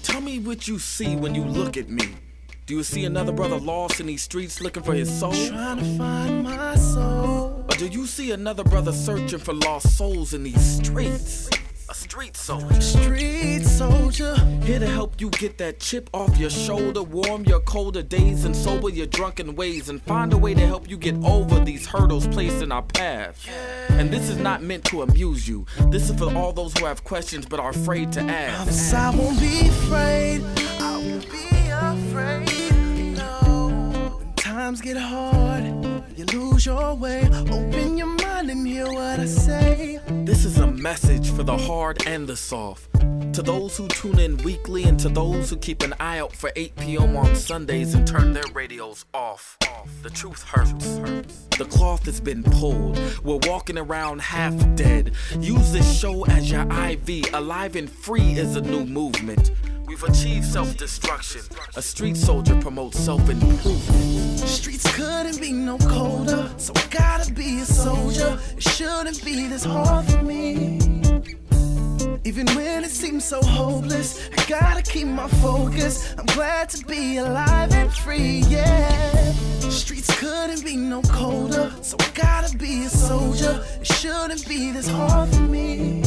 Tell me what you see when you look at me. Do you see another brother lost in these streets looking for his soul? Trying to find my soul. Or do you see another brother searching for lost souls in these streets? A street soldier. Street soldier. Here to help you get that chip off your shoulder, warm your colder days and sober your drunken ways, and find a way to help you get over these hurdles placed in our path. And this is not meant to amuse you. This is for all those who have questions but are afraid to ask. I won't be afraid. I won't be afraid. No. When times get hard, you lose your way. Open your mind and hear what I say. This is a message for the hard and the soft. To those who tune in weekly and to those who keep an eye out for 8 p.m. on Sundays and turn their radios off. The truth hurts. The cloth has been pulled. We're walking around half dead. Use this show as your IV. Alive and Free is a new movement. We've achieved self-destruction. A street soldier promotes self-improvement. Streets couldn't be no colder, so I gotta be a soldier. It shouldn't be this hard for me. Even when it seems so hopeless, I gotta keep my focus. I'm glad to be alive and free, yeah. Streets couldn't be no colder, so I gotta be a soldier. It shouldn't be this hard for me.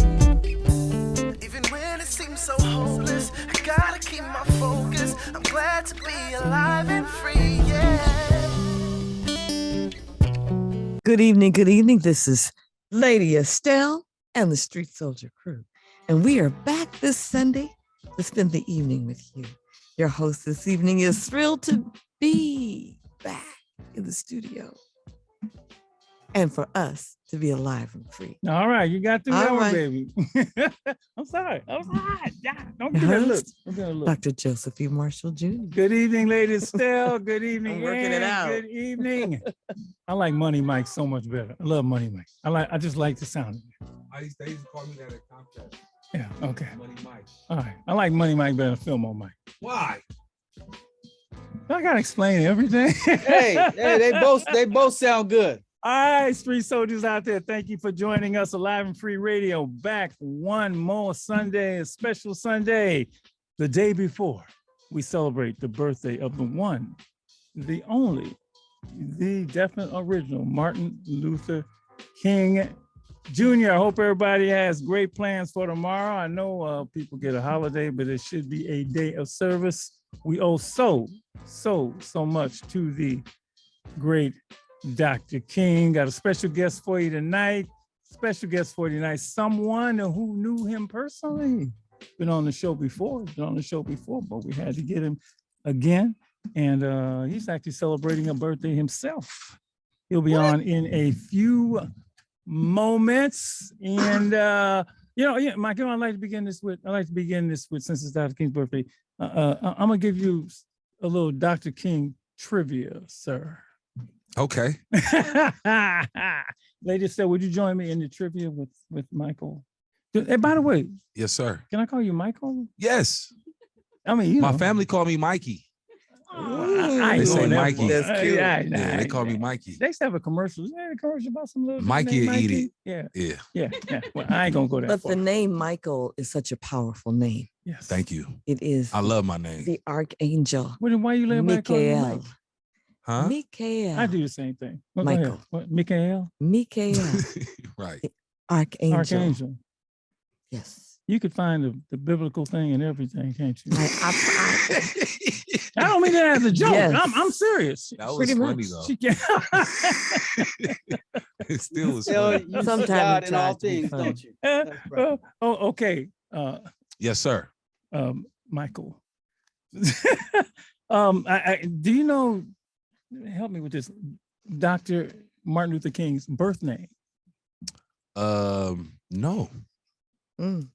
Even when it seems so hopeless, I gotta keep my focus. I'm glad to be alive and free, yeah. Good evening. This is Lady Estelle and the Street Soldier crew. And we are back this Sunday to spend the evening with you. Your host this evening is thrilled to be back in the studio. And for us to be alive and free. All right, you got through that one, right. baby. I'm sorry. Yeah, don't give me a look. Dr. Joseph E. Marshall Jr. Good evening, Lady Estelle. Good evening. I'm working it out. Good evening. I like Money Mike so much better. I love Money Mike. I just like the sound of it. They used to call me that at Comcast. Yeah, okay. Money Mike. All right. I like Money Mike better than Fillmore Mike. Why? I gotta explain everything. hey, they both sound good. All right, street soldiers out there, thank you for joining us. Alive and Free Radio, back one more Sunday, a special Sunday. The day before we celebrate the birthday of the one, the only, the definite original Martin Luther King Jr. I hope everybody has great plans for tomorrow. I know people get a holiday, but it should be a day of service. We owe so much to the great Dr. King. Got a special guest for you tonight. Someone who knew him personally. Been on the show before, but we had to get him again. And he's actually celebrating a birthday himself. He'll be on in a few moments. And Mike, I'd like to begin this with, since it's Dr. King's birthday, I'm gonna give you a little Dr. King trivia, sir. Okay. Lady Estelle, would you join me in the trivia with Michael? Hey, by the way, Yes, sir. can I call you Michael? Yes. I mean, My family call me Mikey. I They ain't say going that Mikey. far. That's cute. Yeah, they call me Mikey. They used to have a commercial. Is there a commercial about some little Mikey named will eat it. Yeah, Yeah. yeah. Well, I ain't gonna go that But far. the name Michael is such a powerful name. Yes. Thank you. It is I love my name. the archangel, Well, then why you let everybody call you Mikael. Mike? Huh? Mikael. I do the same thing. Well, go ahead. Michael. What, Mikael? Mikael. Right. Archangel. Archangel. Yes. You could find the biblical thing and everything, can't you? I I don't mean that as a joke. Yes. I'm serious. That was Pretty funny much. though. She can't. It still was Tell funny. you Sometimes God it in all tries to be things, funny. don't you? That's right. Oh, okay. Yes, sir. Michael. Do you know? Help me with this. Dr. Martin Luther King's birth name. No. Mm.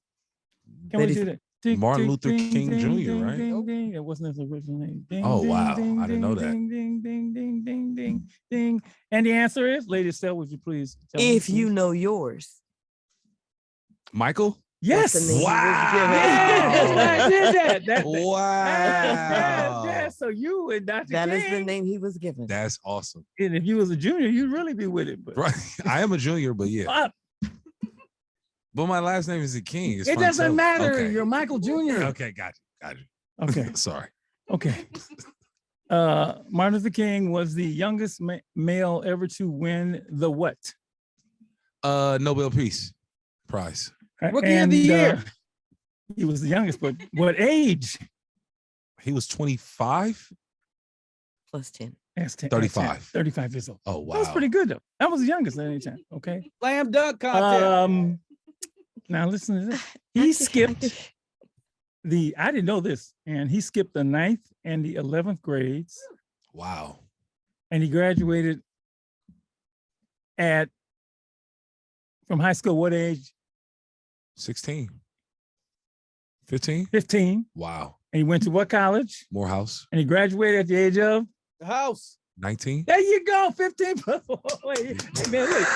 Can we do that? Tick, Martin tick, Luther ding, King ding, Jr., ding, right? Ding, ding. It wasn't his original name. Ding, Oh, ding, wow. ding, I didn't know that. Ding, ding, ding, ding, ding, ding, ding. And the answer is, Lady Estelle, would you please tell me, If you please? know yours. Michael? Yes. That's the name he was Wow. given. Yeah, that's why I did that. Wow. Yeah, so you and Dr. That King, is the name he was given. That's awesome. and if you was a junior, you'd really be with it. But Right. I am a junior, but yeah. But my last name is the King. It's It doesn't Fontelli. matter. Okay. You're Michael Jr. Okay, got you. Okay. Sorry. Okay. Martin Luther King was the youngest male ever to win the what? Nobel Peace Prize. Rookie of the year. He was the youngest, but what age? He was 25. Plus 10. That's 10, 35. 35 years old. Oh wow. That was pretty good though. That was the youngest at any time. Okay. Slam dunk contest. Now listen to this. He skipped I didn't know this, and he skipped the 9th and the 11th grades, Wow. and he graduated from high school, what age? 16. 15. 15. Wow. And he went to what college? Morehouse. And he graduated at the age of? The house. 19. There you go, 15 plus. Wait, hey man, look,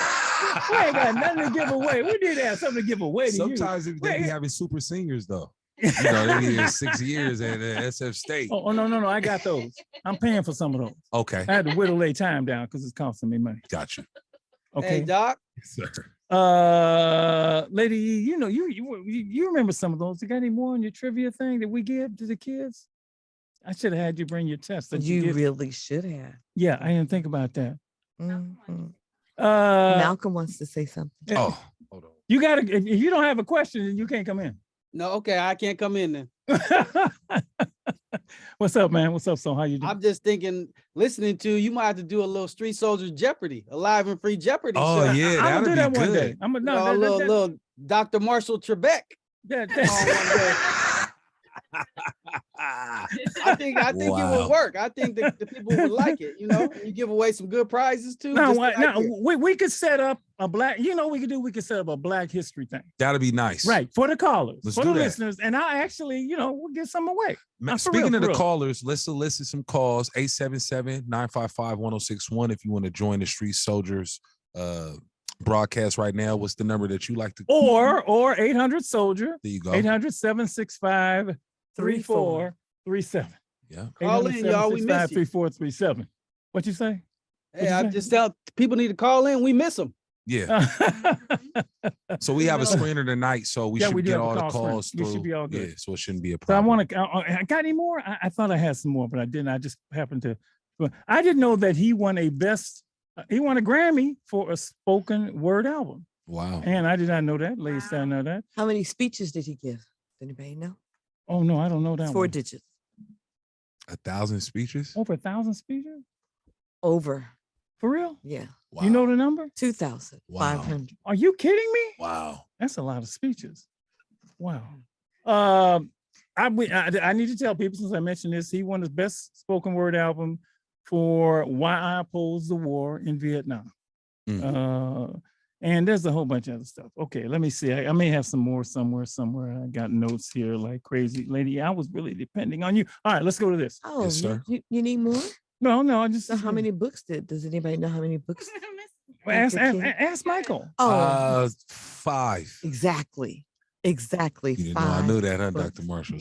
we ain't got nothing to give away. We did have something to give away to Sometimes you. they be having super seniors though. You know, they need 6 years at SF State. Oh, no, I got those. I'm paying for some of those. Okay. I had to whittle their time down because it's costing me money. Gotcha. Okay. Hey, Doc. Yes, sir. Lady, you know, you remember some of those. You got any more on your trivia thing that we give to the kids? I should have had you bring your test. That You give. really should have. Yeah, I didn't think about that. Mhm. Uh, Malcolm wants to say something. Oh, hold on. you gotta. If you don't have a question, then you can't come in. No, okay, I can't come in then. What's up, man? What's up, so how you doing? I'm just thinking, listening to you might have to do a little Street Soldiers Jeopardy, a live and free Jeopardy Oh show. yeah, I'm that'd gonna do be that good. one day. I'm gonna You know, a little Dr. Marshall Trebek. that- I think it Wow. would work. I think the people would like it. You know, you give away some good prizes too. No, just what, like no, it. we could set up a black. You know, what we could do. We could set up a Black History thing, That'd be nice. right, for the callers, Let's for do the that. listeners, and I'll actually, you know, we'll give some away. For Speaking real, of for the real. callers, let's solicit some calls. 877-955-1061. If you want to join the Street Soldiers broadcast right now, what's the number that you like to? Or 800 Soldier, There you go. 800-765-3437. Yeah. Call in, y'all. We miss you. 3437. What you say? Hey, I just tell people need to call in. We miss them. Yeah. So we have a screener tonight, so we Yeah, should we do get have a all the call screen. calls We through. should be all good. Yeah, so it shouldn't be a So I problem. want to. I got any more? I thought I had some more, but I didn't. I just happened to. I didn't know that he won a Grammy for a spoken word album, Wow. and I did not know that. Ladies, didn't know that. How many speeches did he give? Does anybody know? Oh no, I don't know that. It's 4 one. digits. 1,000 speeches? Over 1,000 speeches? Over. For real? Yeah. Wow. You know the number? 2,500. Are you kidding me? Wow. That's a lot of speeches. Wow. I need to tell people, since I mentioned this, he won his best spoken word album for Why I Oppose the War in Vietnam. And there's a whole bunch of other stuff. Okay, let me see. I may have some more somewhere. I got notes here like crazy. Lady, I was really depending on you. All right, let's go to this. Oh, Yes, sir. you need more? No, I just So how many books does anybody know how many books? ask Michael. Oh, 5. exactly. You didn't know I 5 knew that, huh, books. Dr. Marshall?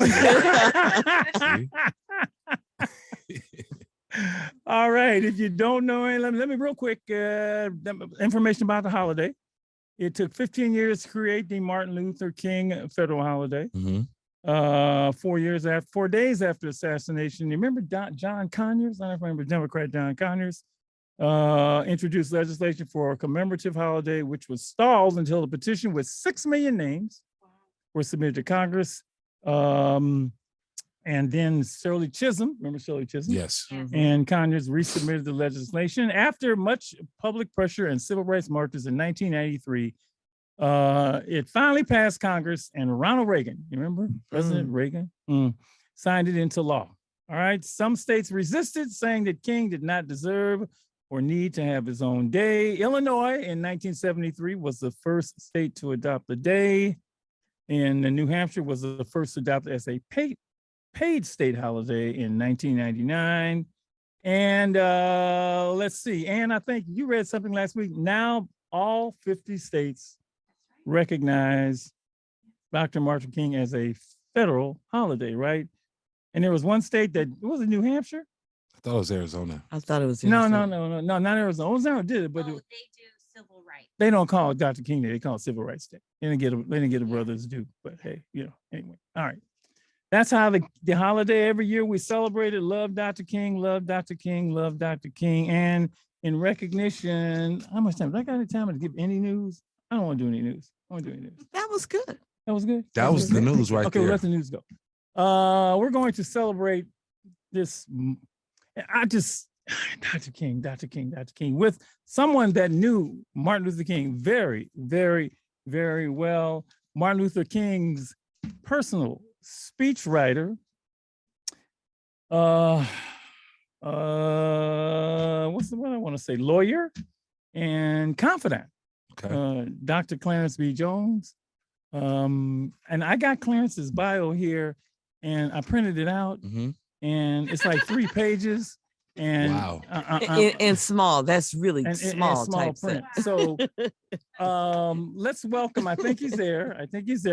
All right. If you don't know, let me real quick information about the holiday. It took 15 years to create the Martin Luther King federal holiday. Mhm. 4 days after assassination. You remember John Conyers? I don't remember Democrat John Conyers introduced legislation for a commemorative holiday, which was stalled until the petition with 6 million names were submitted to Congress. And then Shirley Chisholm, remember Shirley Chisholm? Yes. And Conyers resubmitted the legislation after much public pressure and civil rights marches in 1993. It finally passed Congress, and Ronald Reagan, you remember President Reagan, signed it into law. All right. Some states resisted, saying that King did not deserve or need to have his own day. Illinois in 1973 was the first state to adopt the day, and New Hampshire was the first to adopt it as a paid state holiday in 1999. And let's see. And I think you read something last week. Now all 50 states recognize Dr. Martin King as a federal holiday, right? And there was one state that was it New Hampshire? I thought it was Arizona. I thought it was No, Arizona. not Arizona. Arizona did it, but They do civil rights. They don't call it Dr. King Day. They call it Civil Rights Day. They didn't get a brother's due. But hey, anyway. All right. That's how the holiday every year we celebrate it. Love Dr. King, love Dr. King, love Dr. King. And in recognition, how much time? Do I got any time to give any news? I don't want to do any news. I want to do any news. That was good. That was good. That was the news right Okay, there. let the news go. We're going to celebrate this. Dr. King, with someone that knew Martin Luther King very, very, very well. Martin Luther King's personal speechwriter. What's the one I want to say? Lawyer and confidant. Okay. Dr. Clarence B. Jones. And I got Clarence's bio here, and I printed it out, and it's like 3 pages. And wow. And small. That's really small type print. So let's welcome, I think he's there.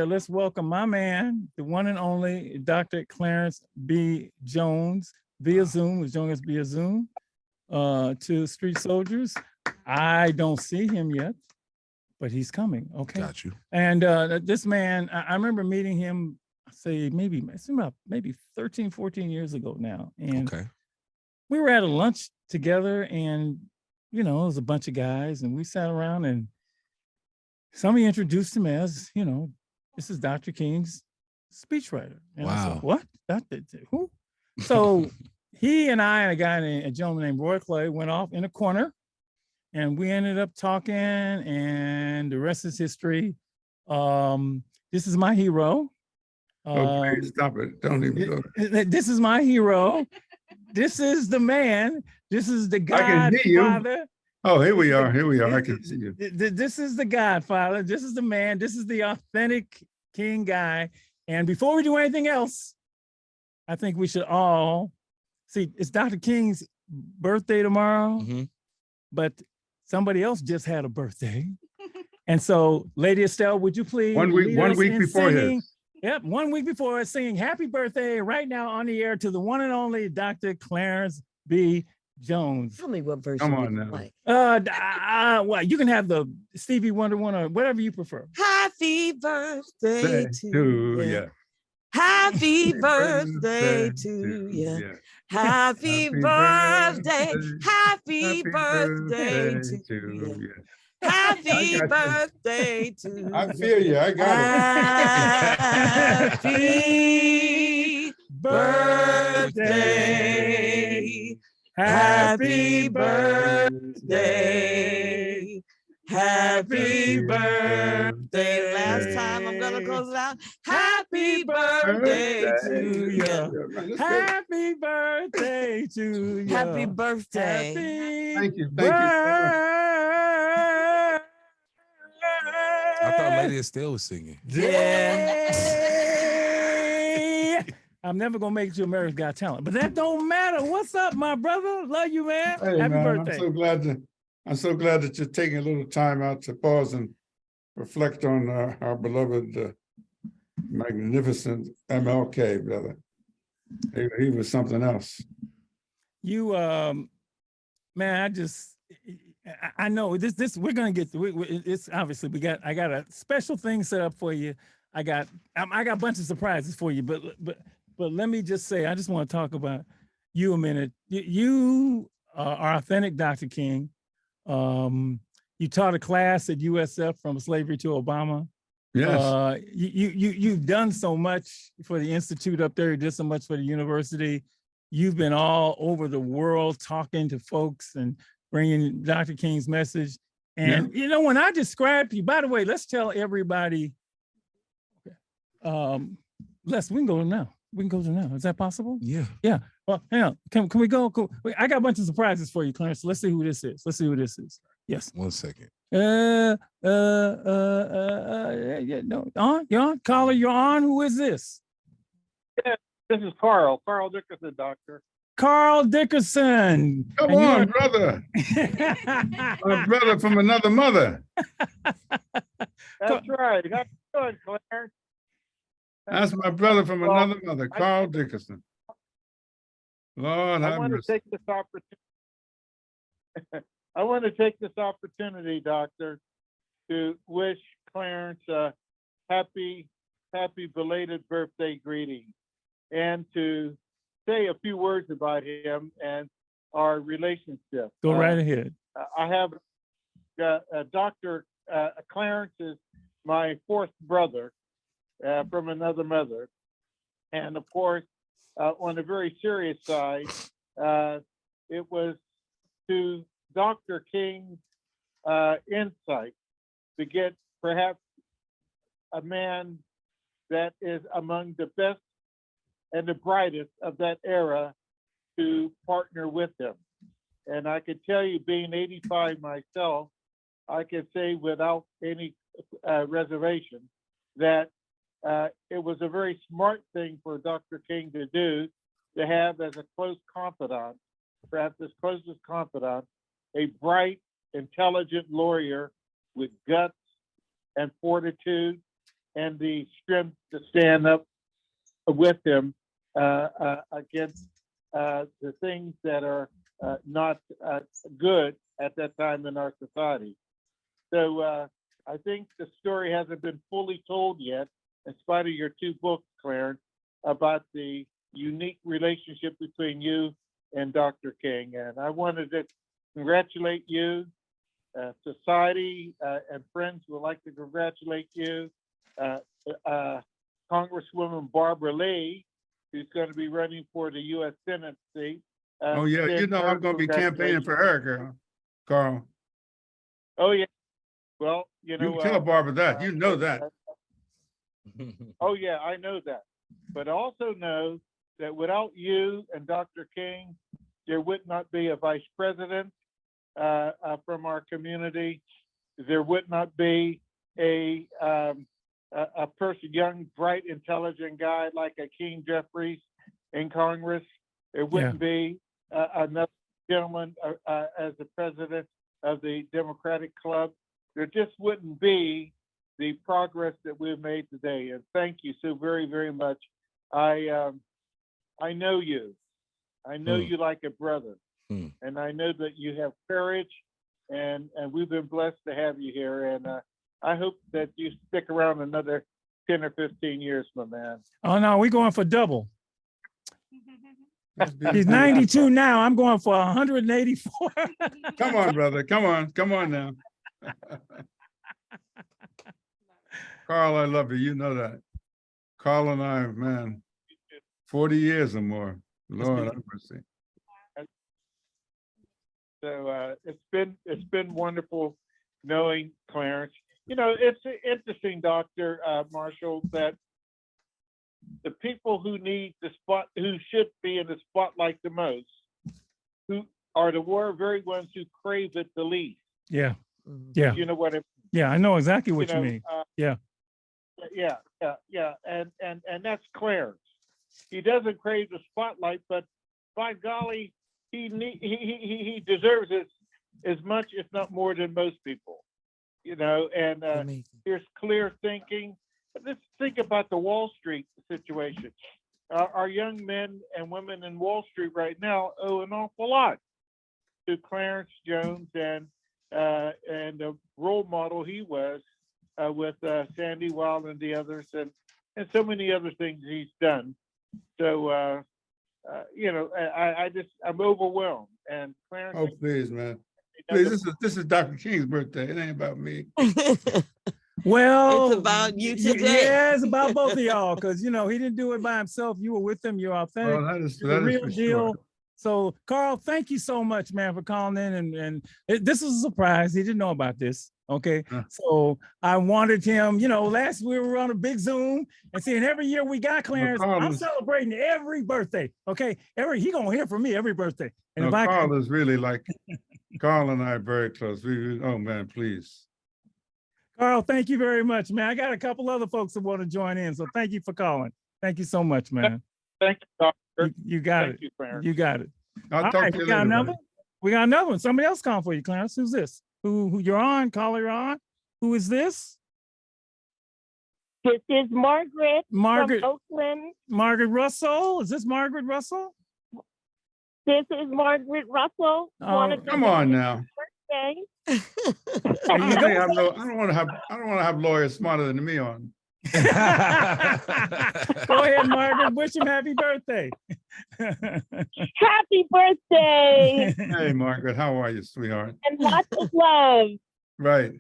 Let's welcome my man, the one and only Dr. Clarence B. Jones via Zoom, who's joining us via Zoom, to Street Soldiers. I don't see him yet, but he's coming. Okay. Got you. And this man, I remember meeting him, say maybe 13, 14 years ago now. And okay. We were at a lunch together, and it was a bunch of guys, and we sat around, and somebody introduced him as, this is Dr. King's speechwriter. And wow. I said, what? Who? So he and I and a gentleman named Roy Clay went off in a corner, and we ended up talking, and the rest is history. This is my hero. Okay, stop it. Don't even go. This is my hero. This is the man. This is the Godfather. Oh, here we are. I can see you. This is the Godfather. This is the man. This is the authentic King guy. And before we do anything else, I think we should all see, it's Dr. King's birthday tomorrow, but somebody else just had a birthday. And so, Lady Estelle, would you please 1 week before his. Yep, 1 week before, singing happy birthday right now on the air to the one and only Dr. Clarence B. Jones. Tell me what version. Come on you now. like. Well, you can have the Stevie Wonder one or whatever you prefer. Happy birthday to you. Happy birthday to you. Happy birthday. Happy birthday to you. Happy birthday to you. I feel you. I got it. Happy birthday. Happy birthday. Happy birthday. Last time I'm going to close it out. Happy birthday to you. Happy birthday to you. Happy birthday. Thank you. I thought Lady Estelle was singing. Yeah. I'm never gonna make it to America's Got Talent, but that don't matter. What's up, my brother? Love you, man. Hey, Happy man, birthday. I'm so glad that you're taking a little time out to pause and reflect on our beloved, magnificent MLK, brother. He was something else. You, man, I know this. We're gonna get through. It's obviously I got a special thing set up for you. I got a bunch of surprises for you, but let me just say, I just want to talk about you a minute. You are authentic Dr. King. You taught a class at USF from slavery to Obama. Yes. You've done so much for the Institute up there. You did so much for the university. You've been all over the world talking to folks and bringing Dr. King's message. And, when I described you, by the way, let's tell everybody, Les, we can go now. Is that possible? Yeah. Yeah. Well, hang on. Can we go? I got a bunch of surprises for you, Clarence. Let's see who this is. Yes. 1 second. Yeah, no. You're on? Caller, you're on? Who is this? Yeah, this is Carl Dickerson, doctor. Carl Dickerson. Come on, brother. My brother from another mother. That's right. How you doing, Clarence? That's my brother from another mother, Carl Dickerson. Lord, I want to take this opportunity. I want to take this opportunity, Doctor, to wish Clarence a happy belated birthday greeting, and to say a few words about him and our relationship. Go right ahead. I have Dr. Clarence is my fourth brother from another mother. And of course, on the very serious side, it was to Dr. King's insight to get perhaps a man that is among the best and the brightest of that era to partner with him. And I could tell you, being 85 myself, I can say without any reservation that it was a very smart thing for Dr. King to do, to have as a close confidant, perhaps his closest confidant, a bright, intelligent lawyer with guts and fortitude and the strength to stand up with him against the things that are not good at that time in our society. So I think the story hasn't been fully told yet, in spite of your two books, Clarence, about the unique relationship between you and Dr. King. And I wanted to congratulate you. Society and friends would like to congratulate you. Congresswoman Barbara Lee, who's going to be running for the U.S. Senate seat. Oh yeah, you know I'm going to be campaigning for her, Carl. Oh yeah. Well, you know. You can tell Barbara that. You know that. Oh yeah, I know that. But also know that without you and Dr. King, there would not be a vice president from our community. There would not be a person, young, bright, intelligent guy like a King Jeffries in Congress. There wouldn't be another gentleman as the president of the Democratic Club. There just wouldn't be the progress that we've made today. And thank you so very, very much. I know you. I know you like a brother. And I know that you have courage, and we've been blessed to have you here. And I hope that you stick around another 10 or 15 years, my man. Oh no, we're going for double. He's 92 now. I'm going for 184. Come on, brother. Come on now. Carl, I love you. You know that. Carl and I, man, 40 years or more. Lord have mercy. So it's been wonderful knowing Clarence. You know, it's interesting, Dr. Marshall, that the people who need the who should be in the spotlight the most, who are the very ones who crave it the least. Yeah. Yeah. You know what I mean? Yeah, I know exactly what you mean. Yeah. And that's Clarence. He doesn't crave the spotlight, but by golly, he deserves it as much, if not more, than most people. You know, and there's clear thinking. Let's think about the Wall Street situation. Our young men and women in Wall Street right now owe an awful lot to Clarence Jones and the role model he was with Sandy Wild and the others, and so many other things he's done. So you know, I'm overwhelmed. And Clarence. Oh please, man. Please, this is Dr. King's birthday. It ain't about me. Well, it's about you today. Yeah, it's about both of y'all, because you know he didn't do it by himself. You were with him. You're authentic. Well, that is the real for deal. sure. So, Carl, thank you so much, man, for calling in. And this was a surprise. He didn't know about this. Okay, so I wanted him. You know, last we were on a big Zoom and seeing every year we got Clarence. I'm celebrating every birthday. Okay, he gonna hear from me every birthday. And if Carl is really like. Carl and I are very close. Oh man, please. Carl, thank you very much, man. I got a couple other folks that want to join in, so thank you for calling. Thank you so much, man. Thank you, Doctor. You got Thank it. you, Clarence. You got it. I'll talk to you later. We got another one. Somebody else calling for you, Clarence. Who's this? Who you're on? Caller, you're on. Who is this? This is Margaret. Margaret from Oakland. Margaret Russell. Is this Margaret Russell? This is Margaret Russell. Oh, come on now. birthday. I don't want to have lawyers smarter than me on. Go ahead, Margaret. Wish him happy birthday. Happy birthday. Hey, Margaret, how are you, sweetheart? And lots of love. Right.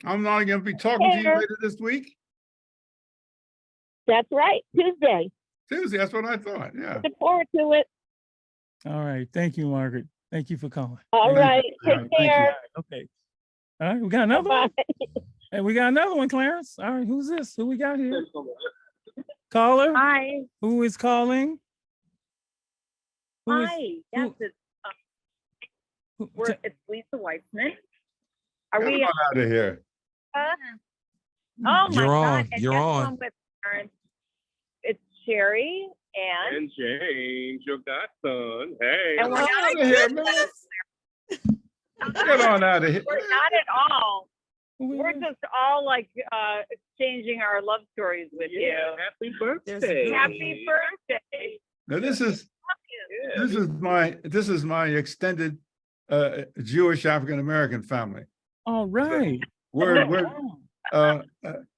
I'm not going to be talking to you later this week. That's right. Tuesday. Tuesday, that's what I thought. Yeah. Looking forward to it. All right. Thank you, Margaret. Thank you for calling. All right. All Take right, thank you. care. Okay. All right. We got another one. Bye. Hey, we got another one, Clarence. All right. Who's this? Who we got here? Caller? Hi. Who is calling? Who is- Hi. who- Yes, who- it's Lisa Weitzman. Are Get we? on out of here. Oh my You're on. God. And You're guess who on. I'm with, Clarence? It's Sherry and And James, your godson. Hey. and we're Get not, out of here, man. Get on out of here. we're not at all. who we We're got? just all like exchanging our love stories with you. Happy birthday. Happy birthday. Now this is Yeah. this is my extended Jewish African American family. All right. We're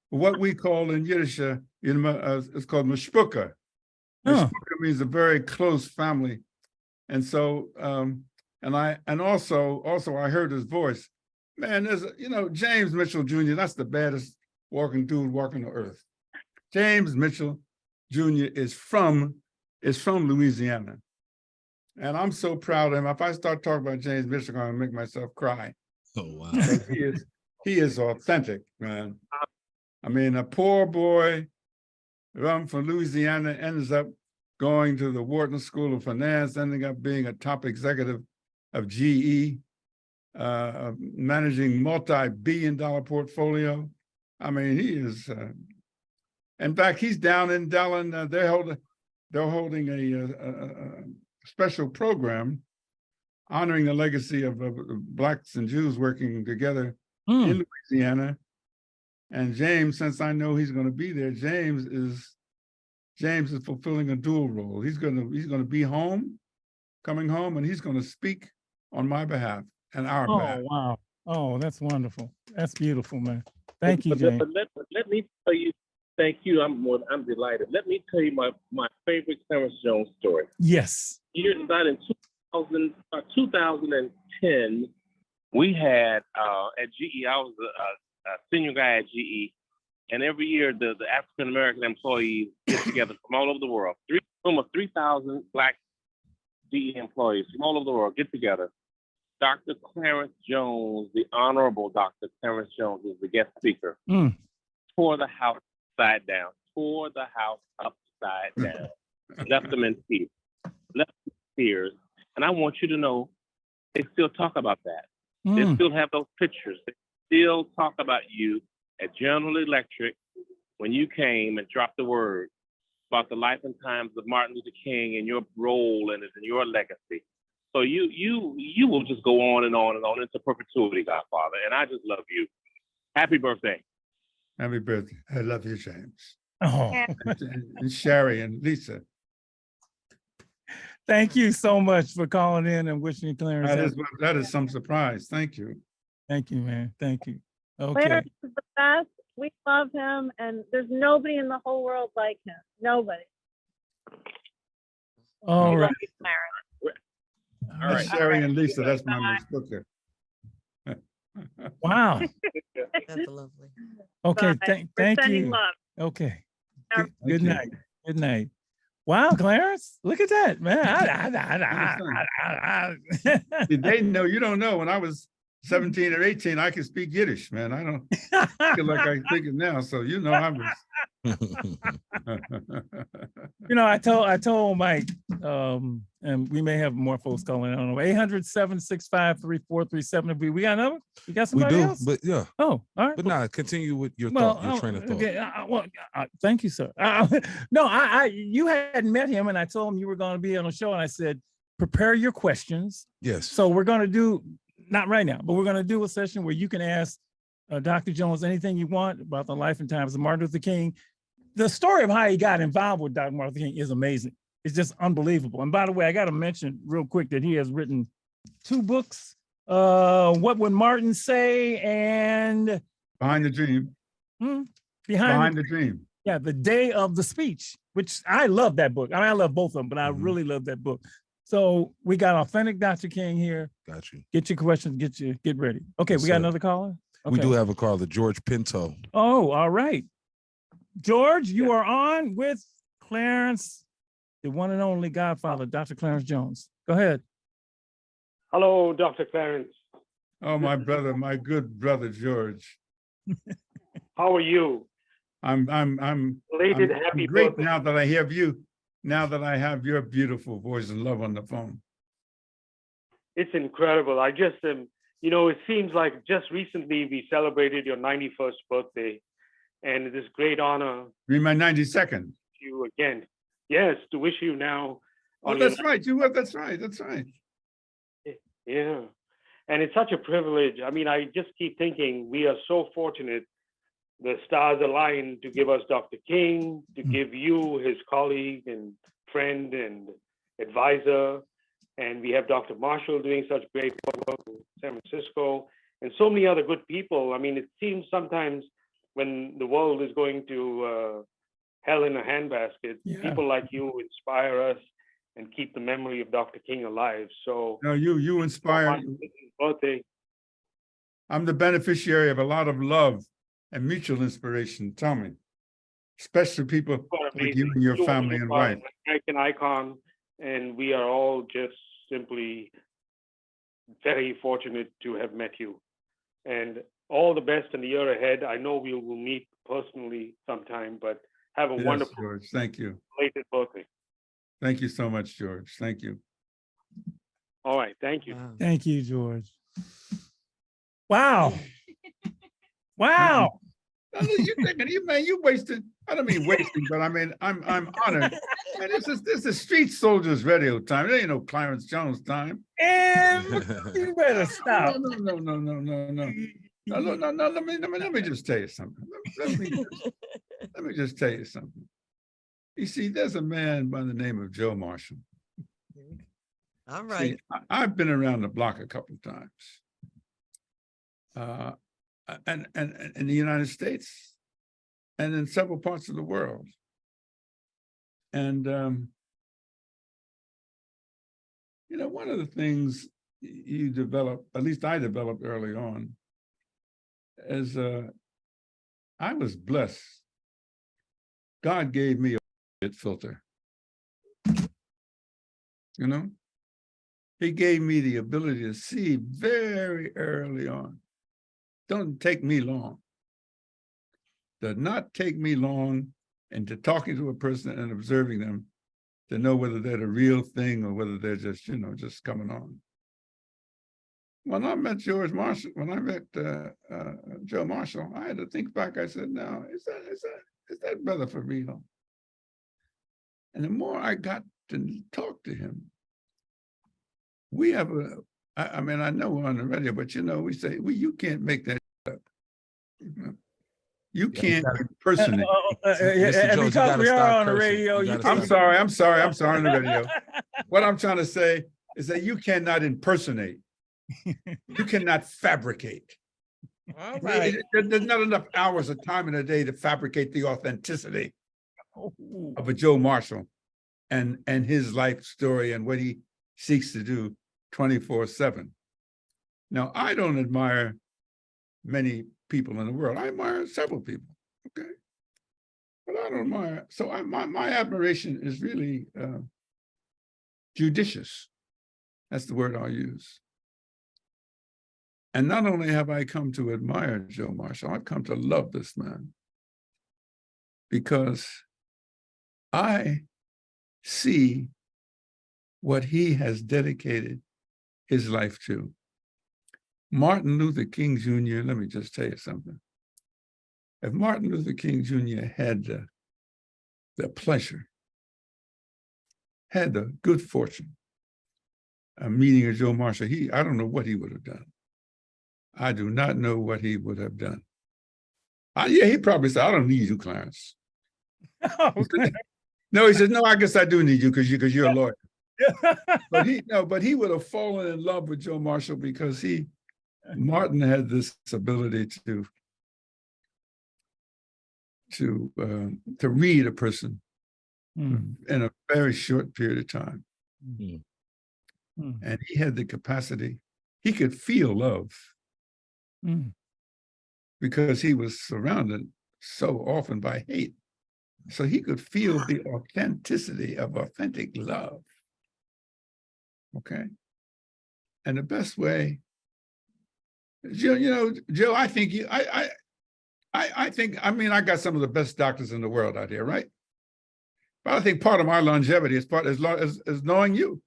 what we call in Yiddish, it's called mishpucha. Huh. Mishpucha means a very close family, and so and also I heard his voice. Man, there's James Mitchell Jr. That's the baddest dude walking the earth. James Mitchell Jr. is from Louisiana, and I'm so proud of him. If I start talking about James Mitchell, I'm gonna make myself cry. Oh, wow. He is authentic, man. I mean, a poor boy from Louisiana ends up going to the Wharton School of Finance, ending up being a top executive of GE, managing multi-billion-dollar portfolio. I mean, he is. In fact, he's down in Dellen. They're holding a special program honoring the legacy of Blacks and Jews working together in Louisiana. And James, since I know he's going to be there, James is fulfilling a dual role. He's going to be coming home, and he's going to speak on my behalf and our behalf. Oh, wow. Oh, that's wonderful. That's beautiful, man. Thank you, But James. let me tell you, thank you. I'm delighted. Let me tell you my favorite Clarence Jones story. Yes. Years back in 2010, we had at GE, I was a senior guy at GE, and every year the African American employees get together from all over the world. Almost 3,000 Black GE employees from all over the world get together. Dr. Clarence Jones, the Honorable Dr. Clarence Jones, is the guest speaker. Tore the house upside down. Tore the house upside down. Left them in tears. Left them in tears. And I want you to know, they still talk about that. They still have those pictures. They still talk about you at General Electric when you came and dropped the word about the life and times of Martin Luther King and your role in it and your legacy. So you will just go on and on and on into perpetuity, Godfather. And I just love you. Happy birthday. Happy birthday. I love you, James. Oh, And Sherry and Lisa. thank you so much for calling in and wishing Clarence. That is some surprise. Thank you. Thank you, man. Thank you. Okay. Clarence is the best. We love him, and there's nobody in the whole world like him. Nobody. All We right. love you, Clarence. All right. That's Sherry and Lisa. That's my booker. Wow. That's lovely. Okay. Bye. We're Thank sending you. love. Okay. Yeah. Good you. night. Good night. Wow, Clarence, look at that, man. They know, you don't know. When I was 17 or 18, I could speak Yiddish, man. I don't feel like I speak it now. So I was. You know, I told Mike, and we may have more folks calling. I don't know. 800-765-3437. We got another? We got We somebody do, else? but yeah. Oh, all right. But nah, continue with your Well, thought, your train of thought. okay, thank you, sir. No, you hadn't met him, and I told him you were going to be on the show, and I said, prepare your questions. Yes. So we're going to do, not right now, but we're going to do a session where you can ask Dr. Jones anything you want about the life and times of Martin Luther King. The story of how he got involved with Dr. Martin Luther King is amazing. It's just unbelievable. And by the way, I got to mention real quick that he has written 2 books What would Martin say? And Behind the Dream. behind the Dream. Yeah, The Day of the Speech, which I love that book. I mean, I love both of them, but I Mhm. really love that book. So we got authentic Dr. King here. Got you. Get your questions, get ready. Okay, Yes, we got sir. another caller. We Okay. do have a caller, George Pinto. Oh, all right. George, you are on with Clarence, the one and only godfather, Dr. Clarence Jones. Go ahead. Hello, Dr. Clarence. Oh, my brother, my good brother, George. How are you? I'm Belated happy great birthday. now that I have you, now that I have your beautiful voice and love on the phone. It's incredible. I just am, it seems like just recently we celebrated your 91st birthday, and it is great honor You mean my 92nd? to you again. Yes, to wish you now. Oh, on your that's right. You were, that's right. That's right. Yeah. And it's such a privilege. I mean, I just keep thinking we are so fortunate. The stars aligned to give us Dr. King, to give you, his colleague and friend and advisor. And we have Dr. Marshall doing such great work in San Francisco and so many other good people. I mean, it seems sometimes when the world is going to hell in a handbasket, people like you inspire us and keep the memory of Dr. King alive. So No, you inspire. birthday. I'm the beneficiary of a lot of love and mutual inspiration. Tell me, especially people like you and your family and wife. American icon, and we are all just simply very fortunate to have met you. And all the best in the year ahead. I know we will meet personally sometime, but have a Yes, wonderful George. Thank you. belated birthday. Thank you so much, George. Thank you. All right, thank you. Thank you, George. Wow. Wow. You thinking, you wasted. I don't mean wasting, but I mean I'm honored. And this is Street Soldiers Radio time. It ain't no Clarence Jones time. And you better stop. No. No, let me just tell you something. Let me just tell you something. You see, there's a man by the name of Joe Marshall. All right. See, I've been around the block a couple of times. And in the United States and in several parts of the world. And one of the things you develop, at least I developed early on, is I was blessed. God gave me a filter. He gave me the ability to see very early on. Don't take me long. Does not take me long into talking to a person and observing them to know whether they're the real thing or whether they're just, just coming on. When I met Joe Marshall, I had to think back. I said, "No, is that brother for real?" And the more I got to talk to him, we have I know we're on the radio, but we say, you can't make that up. You can't impersonate. Because we are on the radio. I'm sorry on the radio. What I'm trying to say is that you cannot impersonate. You cannot fabricate. All right. There's not enough hours of time in a day to fabricate the authenticity of a Joe Marshall and his life story and what he seeks to do 24/7. Now, I don't admire many people in the world. I admire several people, okay? But I don't admire, so my admiration is really judicious. That's the word I'll use. And not only have I come to admire Joe Marshall, I've come to love this man because I see what he has dedicated his life to. Martin Luther King Jr., let me just tell you something. If Martin Luther King Jr. had the pleasure, had the good fortune of meeting a Joe Marshall, I don't know what he would have done. I do not know what he would have done. He probably said, "I don't need you, Clarence." Okay. No, he says, "No, I guess I do need you because you're a lawyer." But he would have fallen in love with Joe Marshall because Martin had this ability to read a person in a very short period of time. And he had the capacity, he could feel love because he was surrounded so often by hate. So he could feel the authenticity of authentic love. Okay. And the best way, Joe, I think I mean, I got some of the best doctors in the world out here, right? But I think part of my longevity is knowing you.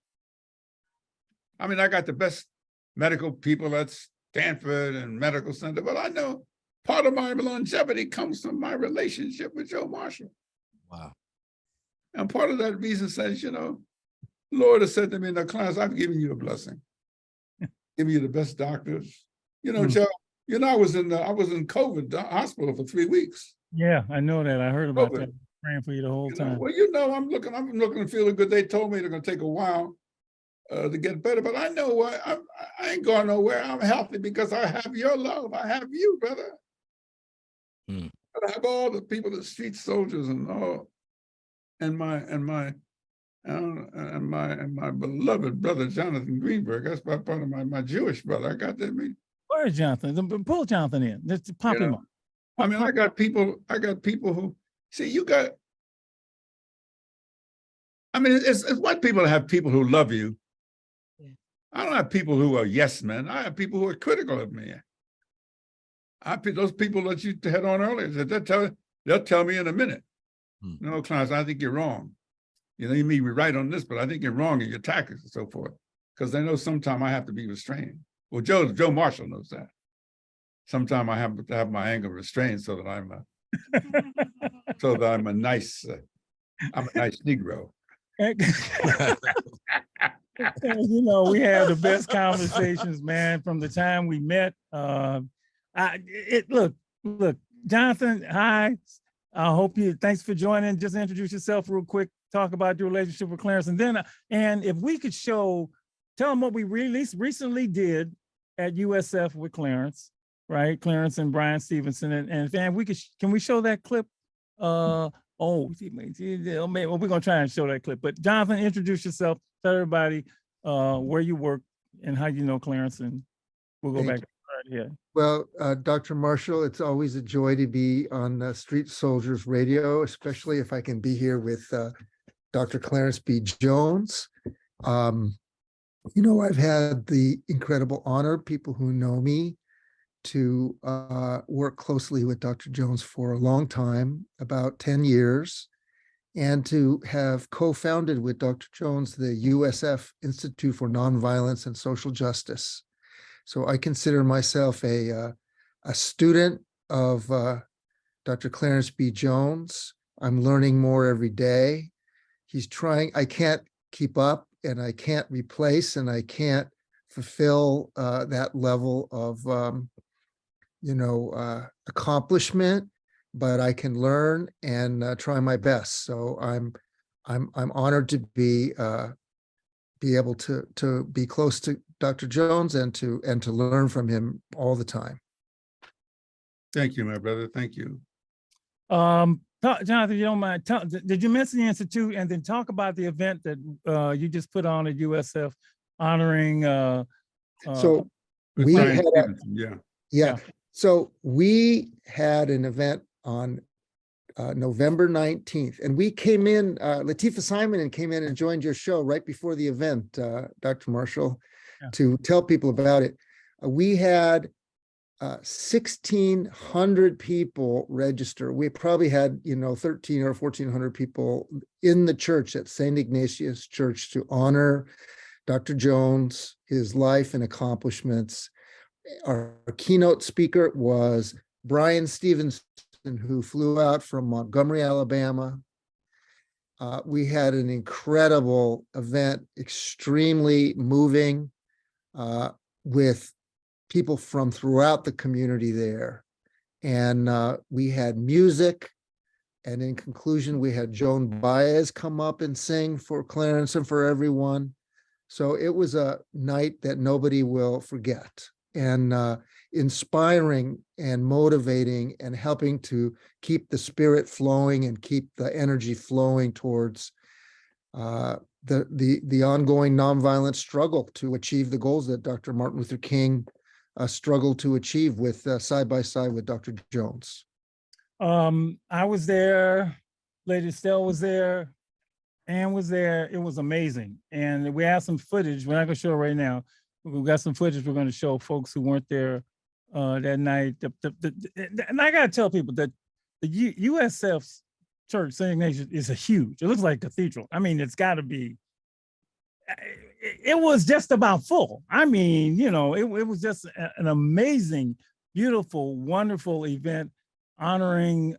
I mean, I got the best medical people at Stanford and medical center, but I know part of my longevity comes from my relationship with Joe Marshall. Wow. And part of that reason says, Lord has said to me, now, Clarence, I've given you a blessing. Giving you the best doctors. Joe, I was in COVID hospital for 3 weeks. Yeah, I know that. I heard about COVID. that. Praying for you the whole time. I'm looking and feeling good. They told me they're gonna take a while to get better, but I know what I ain't going nowhere. I'm healthy because I have your love. I have you, brother. I have all the people, the street soldiers, and all, and my beloved brother Jonathan Greenberg. That's part of my Jewish brother. I got that. Where's Jonathan? Pull Jonathan in. Just pop him up. I mean, I got people who see you got. I mean, it's one people to have people who love you. I don't have people who are yes men. I have people who are critical of me. Those people that you had on earlier, they'll tell me in a minute. No, Clarence, I think you're wrong. You may be right on this, but I think you're wrong in your tactics and so forth. Because they know sometimes I have to be restrained. Well, Joe Marshall knows that. Sometimes I have to have my anger restrained so that I'm a nice Negro. We have the best conversations, man, from the time we met. Look, Jonathan, hi. Thanks for joining. Just introduce yourself real quick, talk about your relationship with Clarence. And if we could tell them what we recently did at USF with Clarence, right? Clarence and Brian Stevenson. And can we show that clip? We're gonna try and show that clip. But Jonathan, introduce yourself, tell everybody where you work and how you know Clarence, and we'll go back right here. Well, Dr. Marshall, it's always a joy to be on Street Soldiers Radio, especially if I can be here with Dr. Clarence B. Jones. I've had the incredible honor, people who know me, to work closely with Dr. Jones for a long time, about 10 years, and to have co-founded with Dr. Jones the USF Institute for Nonviolence and Social Justice. So I consider myself a student of Dr. Clarence B. Jones. I'm learning more every day. He's trying, I can't keep up, and I can't replace, and I can't fulfill that level of accomplishment, but I can learn and try my best. So I'm honored to be able to be close to Dr. Jones and to learn from him all the time. Thank you, my brother. Thank you. Jonathan, you don't mind, did you mention the Institute, and then talk about the event that you just put on at USF honoring so we had yeah. So we had an event on November 19th, and we came in, Latifah Simon came in and joined your show right before the event, Dr. Marshall, to tell people about it. We had 1,600 people register. We probably had, 13 or 1,400 people in the church at St. Ignatius Church to honor Dr. Jones, his life and accomplishments. Our keynote speaker was Brian Stevenson, who flew out from Montgomery, Alabama. We had an incredible event, extremely moving, with people from throughout the community there. And we had music, And in conclusion, we had Joan Baez come up and sing for Clarence and for everyone. So it was a night that nobody will forget, and inspiring and motivating and helping to keep the spirit flowing and keep the energy flowing towards the ongoing nonviolent struggle to achieve the goals that Dr. Martin Luther King struggled to achieve with side by side with Dr. Jones. I was there, Lady Estelle was there, Ann was there. It was amazing. And we have some footage. We're not gonna show it right now. We've got some footage we're gonna show folks who weren't there that night. And I gotta tell people that the USF's church, St. Ignatius, is a huge, it looks like a cathedral. I mean, it's gotta be, it was just about full. I mean, you know, it was just an amazing, beautiful, wonderful event honoring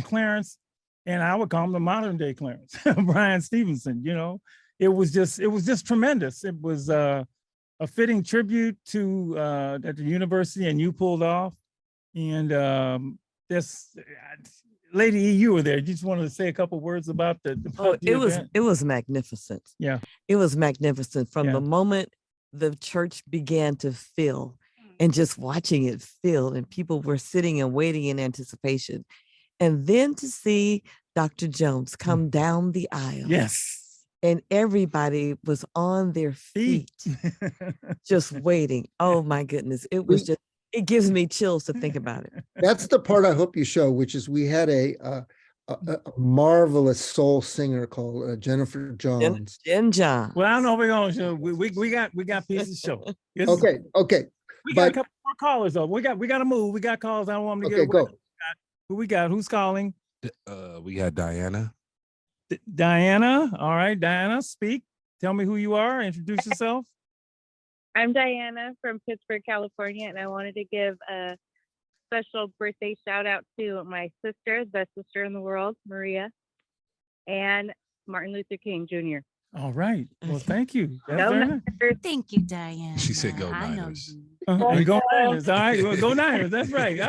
Clarence, and I would call him the modern day Clarence, Brian Stevenson. You know, it was just tremendous. It was a fitting tribute to that the university and you pulled off. And this, Lady E, you were there. You just wanted to say a couple words about the event? It was magnificent. Yeah, it was magnificent from the moment the church began to fill, and just watching it fill, and people were sitting and waiting in anticipation. And then to see Dr. Jones come down the aisle. Yes. And everybody was on their feet, just waiting. Oh my goodness. It was just, it gives me chills to think about it. That's the part I hope you show, which is we had a marvelous soul singer called Jennifer Johns. Jen John. Well, I don't know if we're gonna show. We got pieces to show. Okay. We got a couple more callers though. We got to move. We got calls. I don't want them to get away. Go. Who we got? Who's calling? We got Diana. Diana. All right, Diana, speak. Tell me who you are. Introduce yourself. I'm Diana from Pittsburgh, California, and I wanted to give a special birthday shout out to my sister, the best sister in the world, Maria, and Martin Luther King Jr. All right. Well, thank you. Thank you, Diane. She said go Niners. Go Niners. All right. Well, go Niners. That's right. All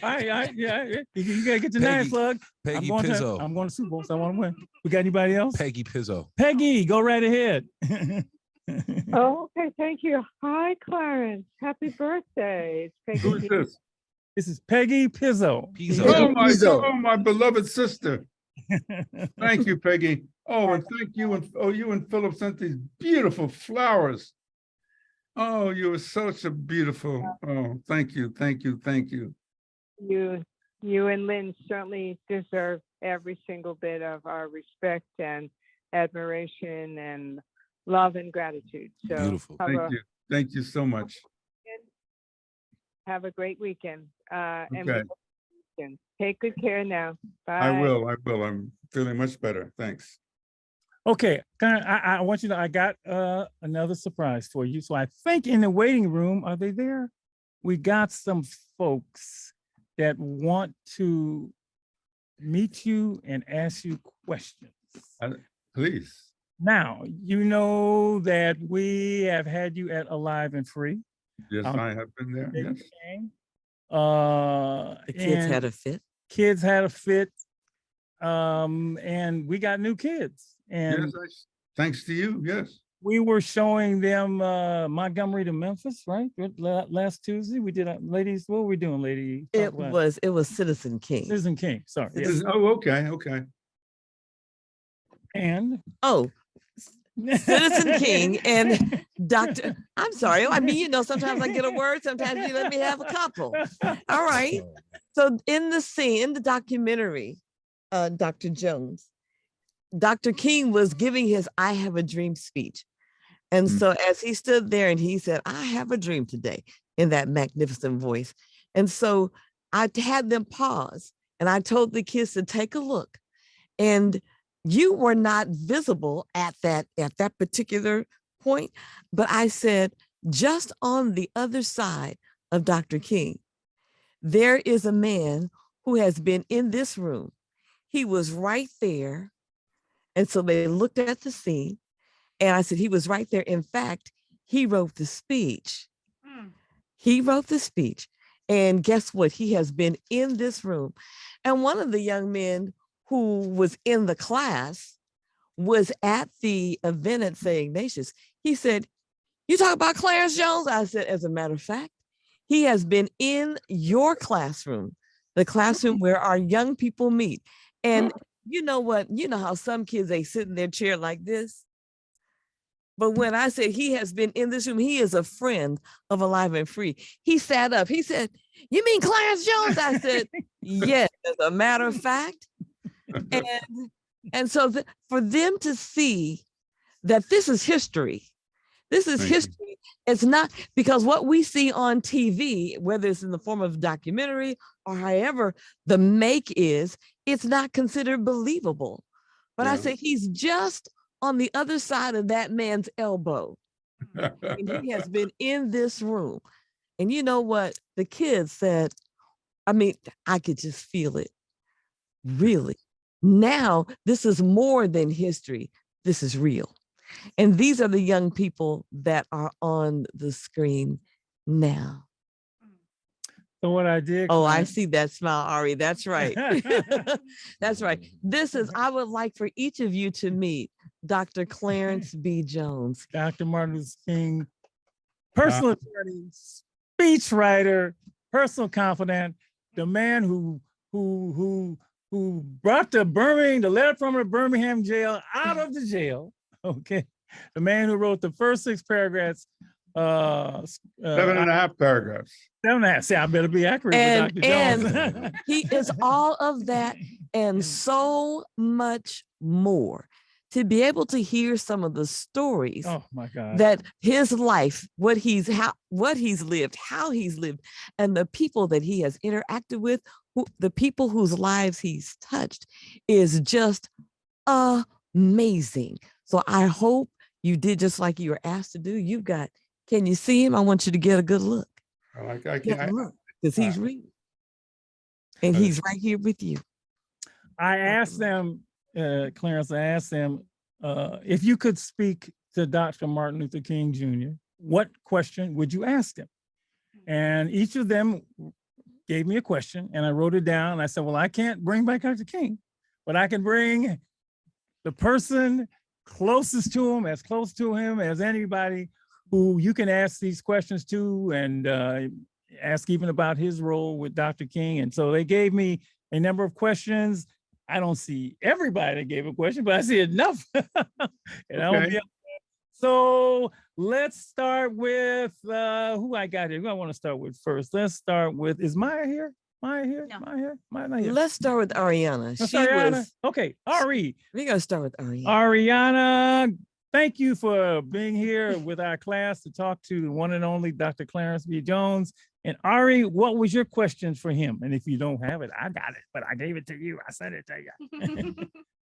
right. Yeah. You got to get your Niners plug. Peggy Pizzo. I'm going to Super Bowl, so I want to win. We got anybody else? Peggy Pizzo. Peggy, go right ahead. Oh, okay. Thank you. Hi, Clarence. Happy birthday. It's Peggy. Who is this? This is Peggy Pizzo. Oh, my beloved sister. Thank you, Peggy. Oh, and thank you. And you and Philip sent these beautiful flowers. Oh, you were such a beautiful. Oh, thank you. You and Lynn certainly deserve every single bit of our respect and admiration and love and gratitude. So beautiful. Thank you so much. Have a great weekend. Okay. And take good care now. Bye. I will. I'm feeling much better. Thanks. Okay, I want you to, I got another surprise for you. So I think in the waiting room, are they there? We got some folks that want to meet you and ask you questions. Please. Now, you know that we have had you at Alive and Free. Yes, I have been there. Yes. The kids had a fit. Kids had a fit. And we got new kids. And yes, thanks to you. Yes. We were showing them Montgomery to Memphis, right? Last Tuesday. We did ladies. What were we doing, lady? It was Citizen King. Citizen King. Sorry. Oh, okay. And Citizen King and Dr. I'm sorry. I mean, you know, sometimes I get a word, sometimes you let me have a couple. All right. So in the scene, in the documentary, Dr. Jones, Dr. King was giving his I Have a Dream speech. And so as he stood there and he said, I have a dream today, in that magnificent voice. And so I had them pause and I told the kids to take a look. And you were not visible at that particular point, but I said, just on the other side of Dr. King, there is a man who has been in this room. He was right there. And so they looked at the scene and I said, he was right there. In fact, he wrote the speech. He wrote the speech. And guess what? He has been in this room. And one of the young men who was in the class was at the event at St. Ignatius. He said, "You talk about Clarence Jones?" I said, "As a matter of fact, he has been in your classroom, the classroom where our young people meet." And you know what? You know how some kids, they sit in their chair like this. But when I said he has been in this room, he is a friend of Alive and Free. He sat up. He said, "You mean Clarence Jones?" I said, "Yes, as a matter of fact." And so for them to see that this is history, this is history. It's not because what we see on TV, whether it's in the form of documentary or however the make is, it's not considered believable. But I say he's just on the other side of that man's elbow. And he has been in this room. And you know what? The kids said, I mean, I could just feel it. Really. Now, this is more than history. This is real. And these are the young people that are on the screen now. So what I did. Oh, I see that smile, Ari. That's right. That's right. This is, I would like for each of you to meet Dr. Clarence B. Jones. Dr. Martin Luther King, personal attorney, speechwriter, personal confidant, the man who brought the letter from the Birmingham jail out of the jail. Okay. The man who wrote the first 6 paragraphs. 7.5 paragraphs. 7.5. See, I better be accurate with Dr. Jones. And he is all of that and so much more. To be able to hear some of the stories, oh my God, that his life, what he's lived, how he's lived, and the people that he has interacted with, the people whose lives he's touched, is just amazing. So I hope you did just like you were asked to do. You've got, can you see him? I want you to get a good look. I can't look, because he's reading. And he's right here with you. I asked them, Clarence, I asked them, if you could speak to Dr. Martin Luther King Jr., what question would you ask him? And each of them gave me a question and I wrote it down. I said, well, I can't bring back Dr. King, but I can bring the person closest to him, as close to him as anybody who you can ask these questions to, and ask even about his role with Dr. King. And so they gave me a number of questions. I don't see everybody that gave a question, but I see enough. So let's start with who I got here. Who I want to start with first? Let's start with, is Maya here? Maya here? No. Maya here? Maya not here. Let's start with Ariana. Okay, Ari. We're going to start with Ariana. Ariana, thank you for being here with our class to talk to the one and only Dr. Clarence B. Jones. And Ari, what was your question for him? And if you don't have it, I got it, but I gave it to you. I sent it to you.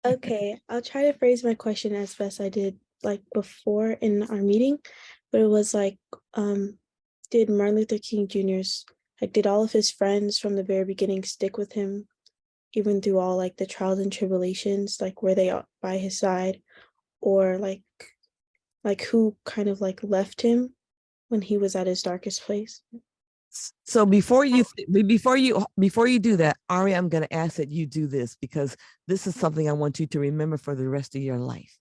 Okay, I'll try to phrase my question as best I did like before in our meeting, but it was like, did Martin Luther King Jr.'s, like, did all of his friends from the very beginning stick with him, even through all like the trials and tribulations? Like, were they by his side, or like who kind of like left him when he was at his darkest place? So before you do that, Ari, I'm going to ask that you do this, because this is something I want you to remember for the rest of your life.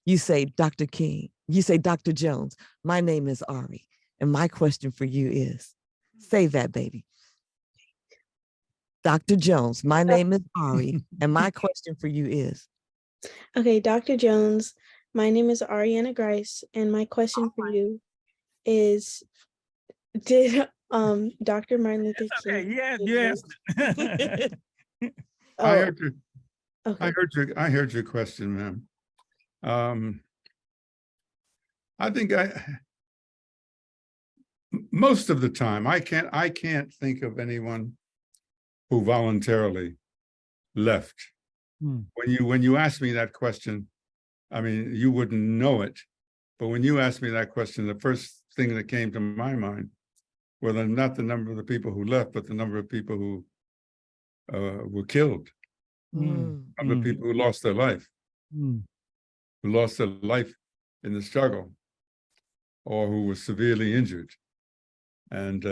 You say, Dr. King, you say, Dr. Jones, my name is Ari. And my question for you is, say that, baby. Dr. Jones, my name is Ari. And my question for you is. Okay, Dr. Jones, my name is Ariana Grice. And my question for you is, did Dr. Martin Luther King. Okay, yes. I heard you. Okay. I heard your question, ma'am. I think most of the time I can't think of anyone who voluntarily left. When you ask me that question, I mean, you wouldn't know it, but when you asked me that question, the first thing that came to my mind, well, not the number of the people who left, but the number of people who were killed, of the people who lost their life, who lost their life in the struggle, or who were severely injured. And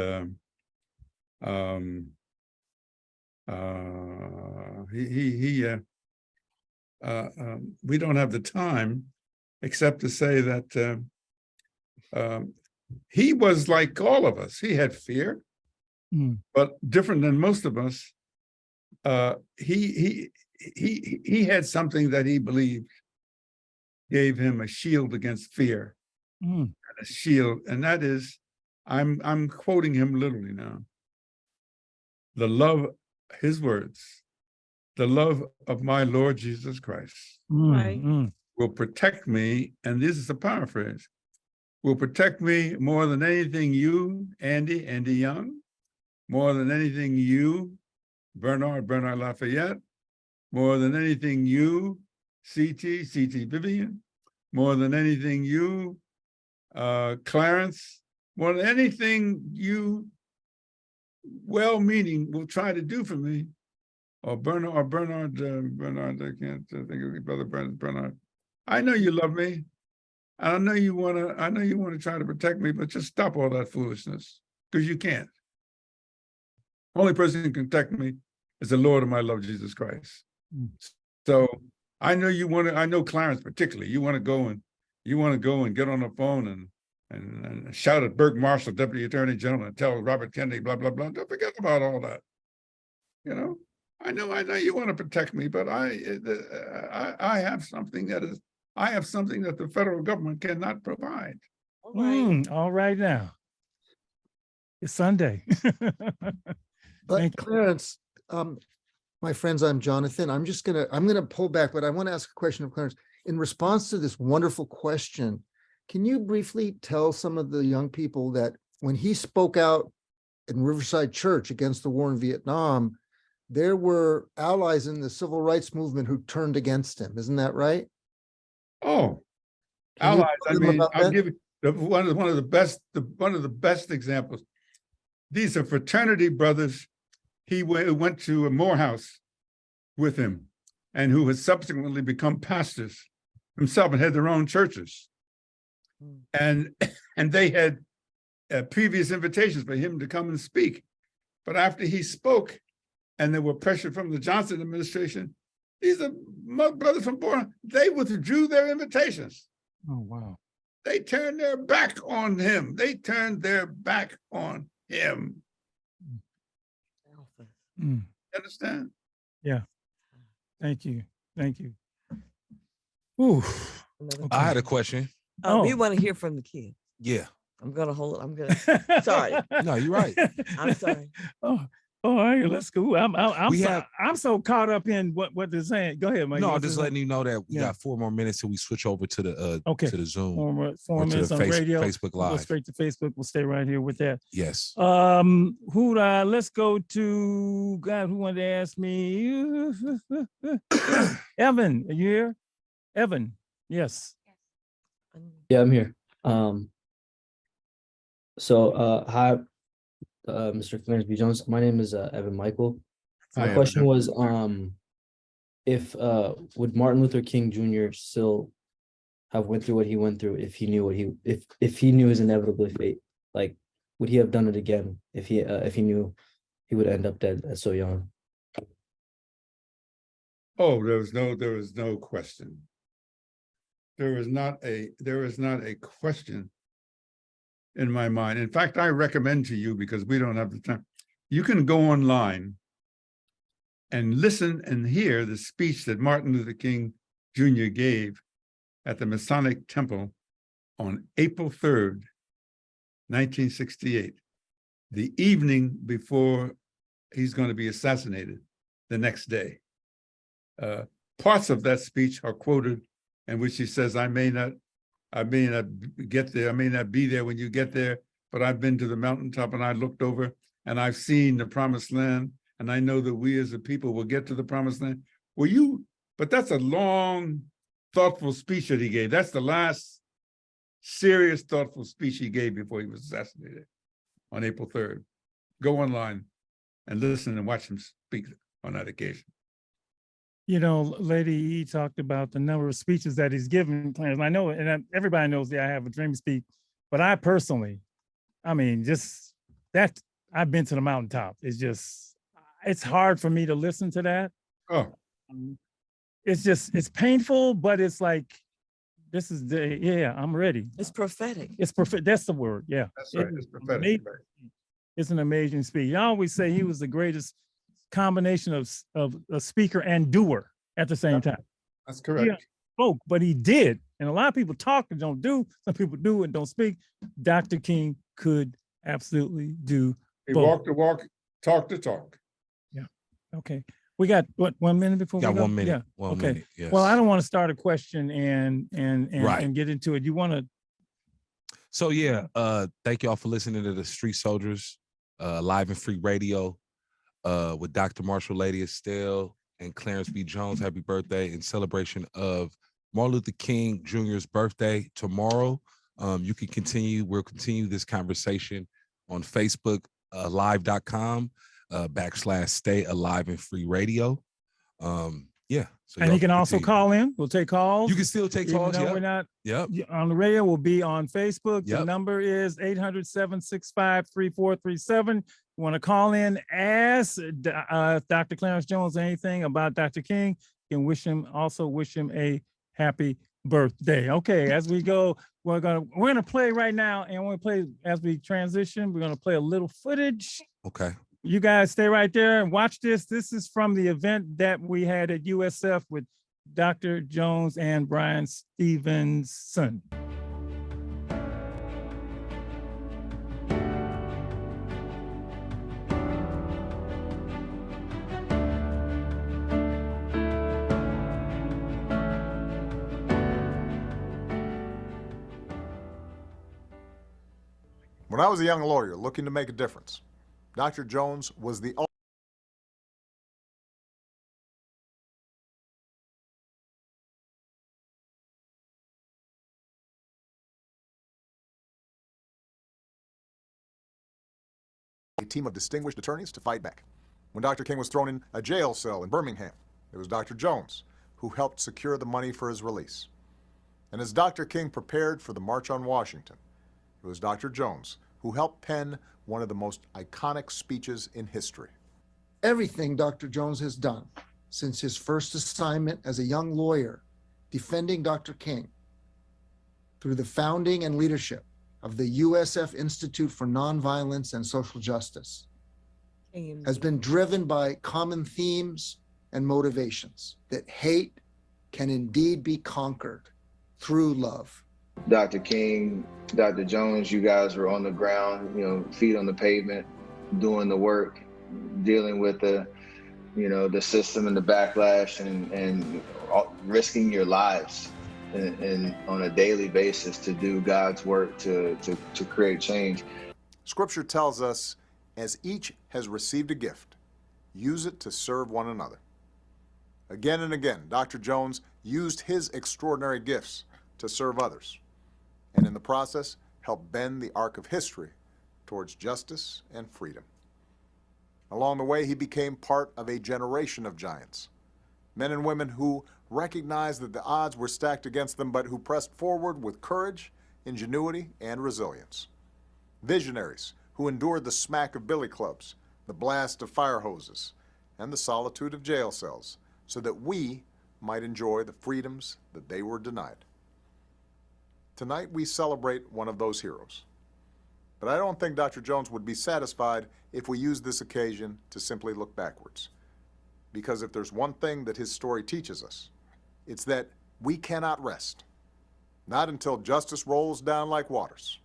we don't have the time except to say that he was like all of us. He had fear, but different than most of us. He had something that he believed gave him a shield against fear, and a shield, and that is, I'm quoting him literally now. The love, his words, the love of my Lord Jesus Christ will protect me, and this is a paraphrase, will protect me more than anything you, Andy Young, more than anything you, Bernard Lafayette, more than anything you, CT Vivian, more than anything you, Clarence, more than anything you, well-meaning, will try to do for me, or Bernard, I can't think of your brother Bernard. I know you love me, and I know you want to try to protect me, but just stop all that foolishness, because you can't. Only person who can protect me is the Lord of my love, Jesus Christ. So I know you want to. I know Clarence particularly. You want to go and get on the phone and shout at Burke Marshall, Deputy Attorney General, and tell Robert Kennedy, blah blah blah. Don't forget about all that. You know, I know you want to protect me, but I have something that the federal government cannot provide. All right now. It's Sunday. But Clarence, my friends, I'm Jonathan. I'm gonna pull back, but I want to ask a question of Clarence. In response to this wonderful question, can you briefly tell some of the young people that when he spoke out in Riverside Church against the war in Vietnam, there were allies in the civil rights movement who turned against him? Isn't that right? Oh, allies. I mean, I'll give you one of the best examples. These are fraternity brothers. He went to a Morehouse with him, and who has subsequently become pastors himself and had their own churches. And they had previous invitations for him to come and speak. But after he spoke, and there were pressure from the Johnson administration, these are my brothers from Born, they withdrew their invitations. Oh, wow. They turned their back on him. You understand? Yeah. Thank you. Ooh. I had a question. We want to hear from the kids. Yeah. I'm gonna sorry. No, you're right. I'm sorry. All right, let's go. I'm so caught up in what they're saying. Go ahead, Mike. No, I'm just letting you know that we got 4 more minutes till we switch over to the to the Zoom. 4 minutes on radio. Facebook We'll Live. go straight to Facebook. We'll stay right here with that. Yes. Let's go to God. Who wanted to ask me? Evan, are you here? Evan, yes. Yeah, I'm here. Hi, Mr. Clarence B. Jones. My name is Evan Michael. My Hi, question Evan. was, if would Martin Luther King Jr. still have went through what he went through if he knew if he knew his inevitable fate? Like, would he have done it again if he knew he would end up dead at so young? Oh, there was no question. There is not a question in my mind. In fact, I recommend to you, because we don't have the time, you can go online and listen and hear the speech that Martin Luther King Jr. gave at the Masonic Temple on April 3rd, 1968, the evening before he's going to be assassinated the next day. Parts of that speech are quoted in which he says, I may not get there, I may not be there when you get there, but I've been to the mountaintop and I looked over and I've seen the promised land, and I know that we as a people will get to the promised land. But that's a long, thoughtful speech that he gave. That's the last serious, thoughtful speech he gave before he was assassinated on April 3rd. Go online and listen and watch him speak on that occasion. You know, Lady E talked about the number of speeches that he's given, Clarence. And I know, and everybody knows that I have a dream speak, but I personally, I mean, just that, I've been to the mountaintop. It's hard for me to listen to that. Oh. it's painful, but it's like, this is I'm ready. It's prophetic. It's perfect. That's the word. Yeah. That's right. It's prophetic. Amazing. It's an amazing speech. I always say he was the greatest combination of a speaker and doer at the same time. That's correct. He spoke, but he did. And a lot of people talk and don't do. Some people do and don't speak. Dr. King could absolutely do He both. walked the walk, talked the talk. Yeah. Okay. We got what, 1 minute before Got we go? 1 minute. Yeah. One okay. minute, yes. Well, I don't want to start a question and Right. get into it. You want to? So yeah, thank y'all for listening to the Street Soldiers, live and free radio, with Dr. Marshall, Lady Estelle, and Clarence B. Jones. Happy birthday in celebration of Martin Luther King Jr.'s birthday tomorrow. You can continue. We'll continue this conversation on Facebook, live.com /Stay Alive and Free Radio. Yeah. So And you can also call in. We'll take calls. You can still take Even calls. though Yep. we're not Yep. on the radio. We'll be on Facebook. The Yep. number is 800-765-3437. You want to call in, ask Dr. Clarence Jones anything about Dr. King, and wish him a happy birthday. Okay, as we go, we're gonna play right now, and we're gonna play as we transition. We're gonna play a little footage. Okay. You guys stay right there and watch this. This is from the event that we had at USF with Dr. Jones and Brian Stevenson. When I was a young lawyer looking to make a difference, Dr. Jones was the a team of distinguished attorneys to fight back. When Dr. King was thrown in a jail cell in Birmingham, it was Dr. Jones who helped secure the money for his release. And as Dr. King prepared for the March on Washington, it was Dr. Jones who helped pen one of the most iconic speeches in history. Everything Dr. Jones has done since his first assignment as a young lawyer defending Dr. King through the founding and leadership of the USF Institute for Nonviolence and Social Justice has been driven by common themes and motivations that hate can indeed be conquered through love. Dr. King, Dr. Jones, you guys were on the ground, feet on the pavement, doing the work, dealing with the system and the backlash and risking your lives and on a daily basis to do God's work to create change. Scripture tells us, as each has received a gift, use it to serve one another. Again and again, Dr. Jones used his extraordinary gifts to serve others, and in the process, help bend the arc of history towards justice and freedom. Along the way, he became part of a generation of giants, men and women who recognized that the odds were stacked against them, but who pressed forward with courage, ingenuity, and resilience. Visionaries who endured the smack of billy clubs, the blast of fire hoses, and the solitude of jail cells, so that we might enjoy the freedoms that they were denied. Tonight, we celebrate one of those heroes. But I don't think Dr. Jones would be satisfied if we used this occasion to simply look backwards. Because if there's one thing that his story teaches us, it's that we cannot rest, not until justice rolls down like waters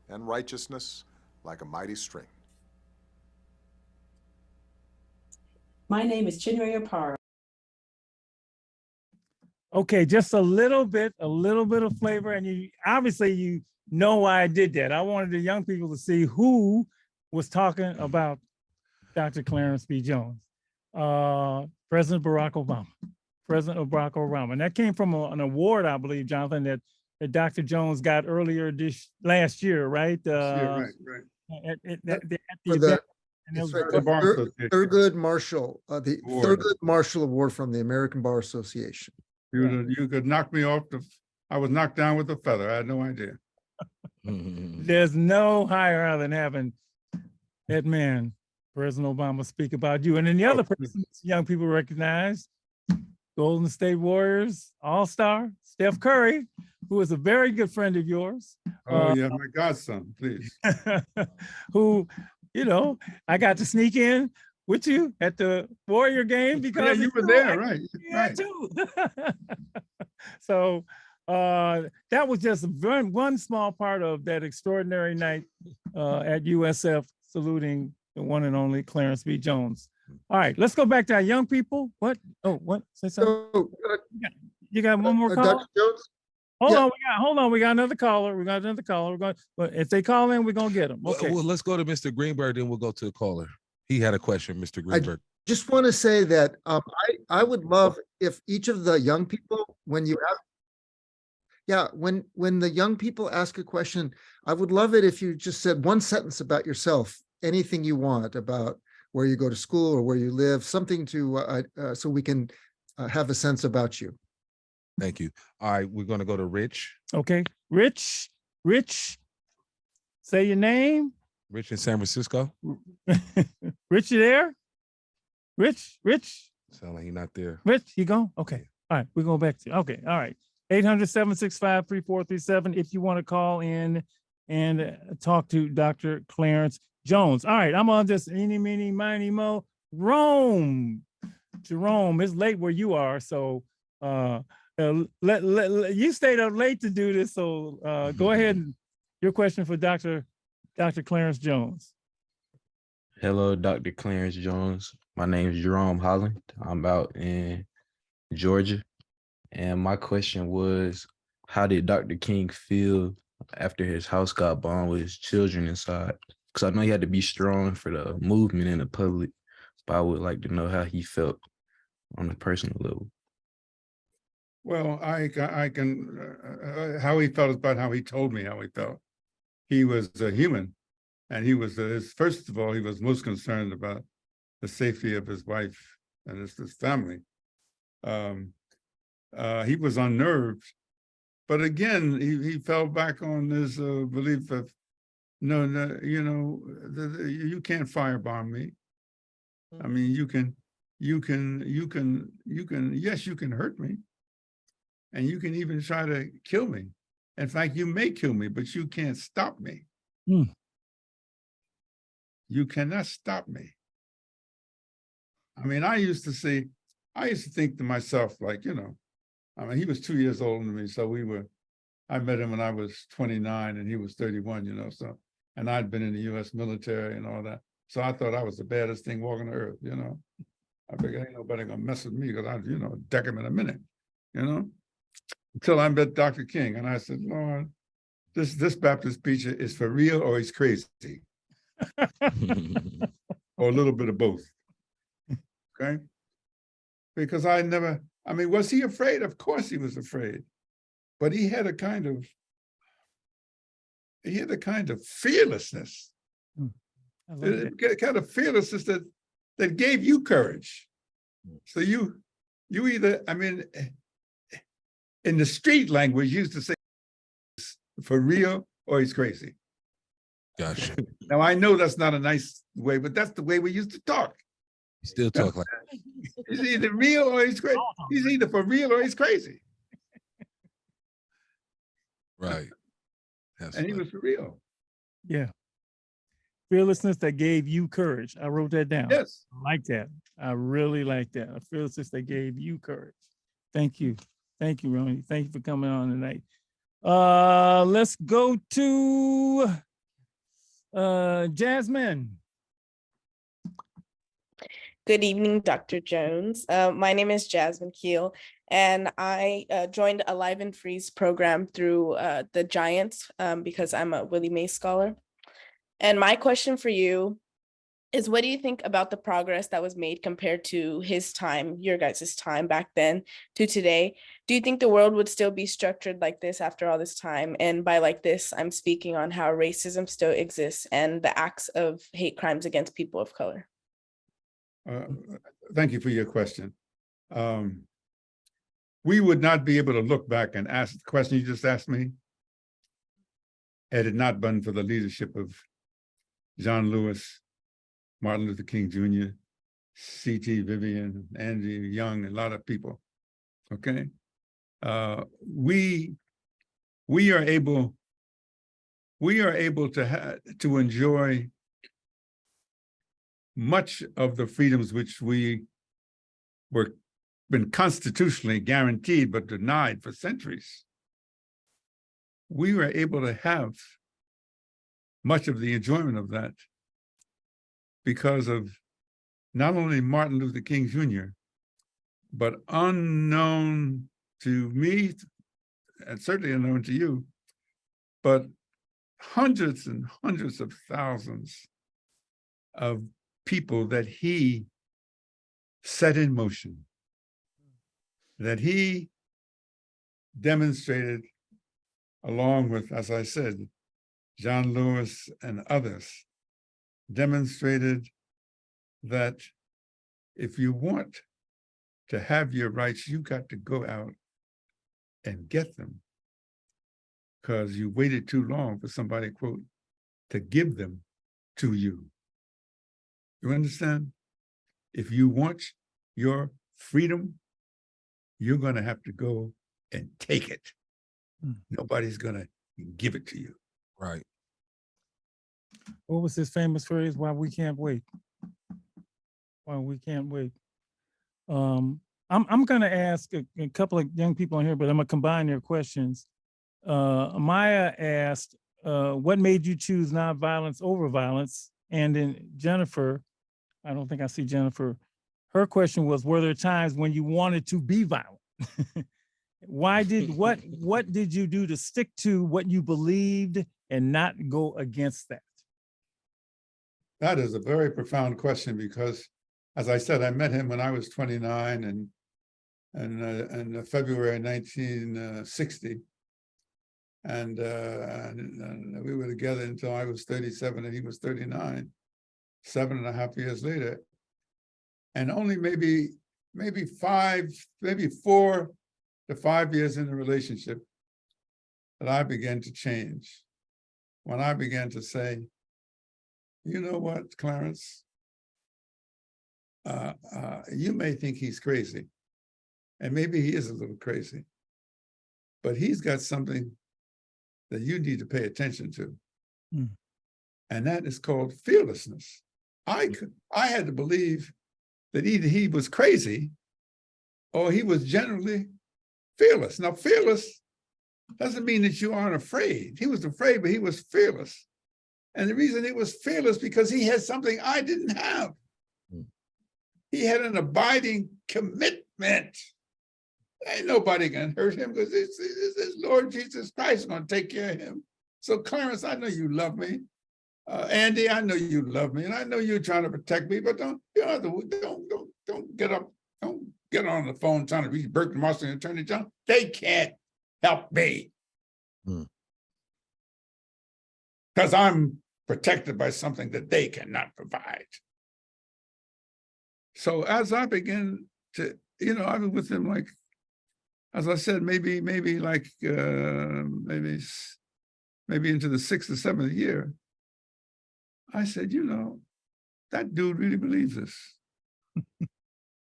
and righteousness like a mighty stream. My name is Chinwe Apara. Okay, just a little bit of flavor, and you obviously know why I did that. I wanted the young people to see who was talking about Dr. Clarence B. Jones, President Barack Obama. And that came from an award, I believe, Jonathan, that Dr. Jones got earlier last year, right? Right. For the Thurgood Marshall, the Thurgood Marshall Award from the American Bar Association. You could knock me off I was knocked down with a feather. I had no idea. There's no higher than having that man, President Obama, speak about you. And then the other person young people recognize, Golden State Warriors All-Star, Steph Curry, who is a very good friend of yours. Oh, yeah, my godson, please. Who, you know, I got to sneak in with you at the Warrior game because Yeah, you were there, right? Right. too. So that was just one small part of that extraordinary night at USF saluting the one and only Clarence B. Jones. All right, let's go back to our young people. What? Oh, what? Say something. You got one more call? Dr. Jones? Hold on. We got another caller. But if they call in, we're gonna get them. Okay. Well, let's go to Mr. Greenberg, then we'll go to the caller. He had a question, Mr. Greenberg. Just want to say that I would love if each of the young people, when the young people ask a question, I would love it if you just said one sentence about yourself, anything you want about where you go to school or where you live, something to so we can have a sense about you. Thank you. All right, we're going to go to Rich. Okay, Rich, say your name. Rich in San Francisco. Rich, you there? Rich. Sound like he's not there. Rich, you gone? Okay. All right, we're going back to, okay, all right. 800-765-3437 if you want to call in and talk to Dr. Clarence Jones. All right, I'm on this eeny, meeny, miny, mo. Jerome, it's late where you are, so you stayed up late to do this, so go ahead and your question for Dr. Clarence Jones. Hello, Dr. Clarence Jones. My name is Jerome Holland. I'm out in Georgia. And my question was, how did Dr. King feel after his house got bombed with his children inside? Because I know he had to be strong for the movement in the public, but I would like to know how he felt on a personal level. Well, I can, how he felt is about how he told me how he felt. He was a human, and he was, first of all, he was most concerned about the safety of his wife and his family. He was unnerved, but again, he fell back on his belief of, no, you can't firebomb me. I mean, yes, you can hurt me, and you can even try to kill me. In fact, you may kill me, but you can't stop me. You cannot stop me. I mean, I used to think to myself, like, I mean, he was 2 years older than me, so I met him when I was 29 and he was 31, so, and I'd been in the US military and all that. So I thought I was the baddest thing walking the earth, I figured ain't nobody gonna mess with me because I, deck him in a minute, until I met Dr. King and I said, Lord, this Baptist preacher is for real or he's crazy. Or a little bit of both. Okay? Because was he afraid? Of course he was afraid. But he had a kind of fearlessness. Kind of fearlessness that gave you courage. So you either, in the street language, you used to say for real or he's crazy. Gotcha. Now I know that's not a nice way, but that's the way we used to talk. You still talk like He's either real or he's crazy. He's either for real or he's crazy. Right. And he was for real. Yeah. Fearlessness that gave you courage. I wrote that down. Yes. I like that. I really like that. A fearlessness that gave you courage. Thank you. Thank you, Ronnie. Thank you for coming on tonight. Let's go to Jasmine. Good evening, Dr. Jones. My name is Jasmine Keel, and I joined a Live and Freeze program through the Giants because I'm a Willie Mays Scholar. And my question for you is, what do you think about the progress that was made compared to his time, your guys' time back then to today? Do you think the world would still be structured like this after all this time? And by like this, I'm speaking on how racism still exists and the acts of hate crimes against people of color. Thank you for your question. We would not be able to look back and ask the question you just asked me had it not been for the leadership of John Lewis, Martin Luther King Jr., C.T. Vivian, Andy Young, and a lot of people Okay. We are able to enjoy much of the freedoms which we were been constitutionally guaranteed but denied for centuries. We were able to have much of the enjoyment of that because of not only Martin Luther King Jr., but unknown to me, and certainly unknown to you, but hundreds and hundreds of thousands of people that he set in motion, that he demonstrated along with, as I said, John Lewis and others, demonstrated that if you want to have your rights, you got to go out and get them, because you waited too long for somebody, quote, to give them to you. You understand? If you want your freedom, you're going to have to go and take it. Nobody's going to give it to you. Right. What was his famous phrase? Why we can't wait. Why we can't wait. I'm going to ask a couple of young people in here, but I'm going to combine their questions. Maya asked, what made you choose nonviolence over violence? And then Jennifer, I don't think I see Jennifer. Her question was, were there times when you wanted to be violent? What did you do to stick to what you believed and not go against that? That is a very profound question because, as I said, I met him when I was 29 and in February 1960. And we were together until I was 37 and he was 39, 7.5 years later. And only maybe 4 to 5 years in the relationship that I began to change. When I began to say, you know what, Clarence, you may think he's crazy, and maybe he is a little crazy, but he's got something that you need to pay attention to. And that is called fearlessness. I had to believe that either he was crazy or he was generally fearless. Now, fearless doesn't mean that you aren't afraid. He was afraid, but he was fearless. And the reason he was fearless because he had something I didn't have. He had an abiding commitment. Ain't nobody gonna hurt him because it's Lord Jesus Christ going to take care of him. So Clarence, I know you love me. Andy, I know you love me, and I know you're trying to protect me, but don't get up, don't get on the phone trying to reach Burke and Marshall and Attorney General. They can't help me. Because I'm protected by something that they cannot provide. So as I began to, I was with him like, as I said, maybe into the 6th or 7th year. I said, that dude really believes this.